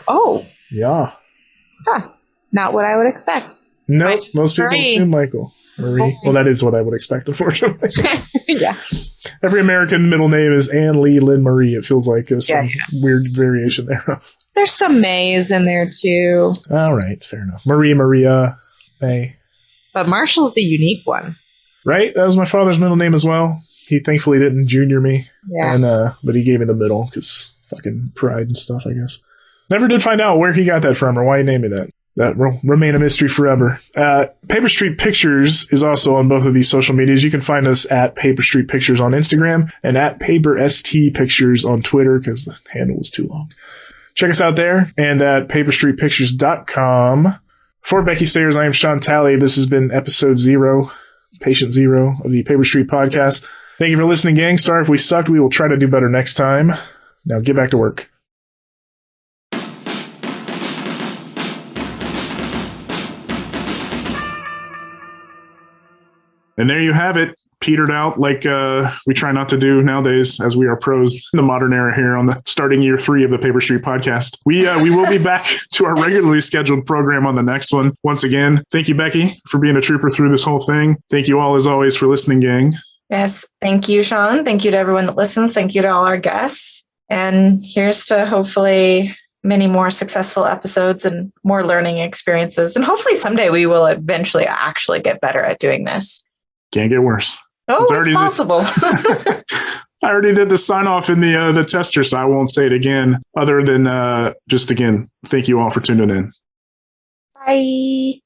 Oh. Yeah. Huh. Not what I would expect. No, most people assume Michael. Marie. Well, that is what I would expect, unfortunately. Yeah. Every American middle name is Anne, Lee, Lynn, Marie. It feels like there's some weird variation there. There's some Mays in there, too. All right, fair enough. Marie, Maria, May. But Marshall's a unique one. Right? That was my father's middle name as well. He thankfully didn't junior me. Yeah. And, but he gave me the middle because fucking pride and stuff, I guess. Never did find out where he got that from or why he named me that. That will remain a mystery forever. Paper Street Pictures is also on both of these social medias. You can find us at Paper Street Pictures on Instagram and at Paper ST Pictures on Twitter because the handle was too long. Check us out there and at paperstreetpictures.com. For Becky Sayers, I am Shawn Talley. This has been episode 0, patient 0 of the Paper Street Podcast. Thank you for listening, gang. Sorry if we sucked. We will try to do better next time. Now get back to work. And there you have it, petered out like we try not to do nowadays as we are pros in the modern era here on the starting year 3 of the Paper Street Podcast. We will be back to our regularly scheduled program on the next one. Once again, thank you, Becky, for being a trooper through this whole thing. Thank you all, as always, for listening, gang. Yes, thank you, Shawn. Thank you to everyone that listens. Thank you to all our guests. And here's to hopefully many more successful episodes and more learning experiences. And hopefully someday we will eventually actually get better at doing this. Can't get worse. Oh, it's possible. I already did the sign off in the tester, so I won't say it again. Other than just again, thank you all for tuning in. Bye.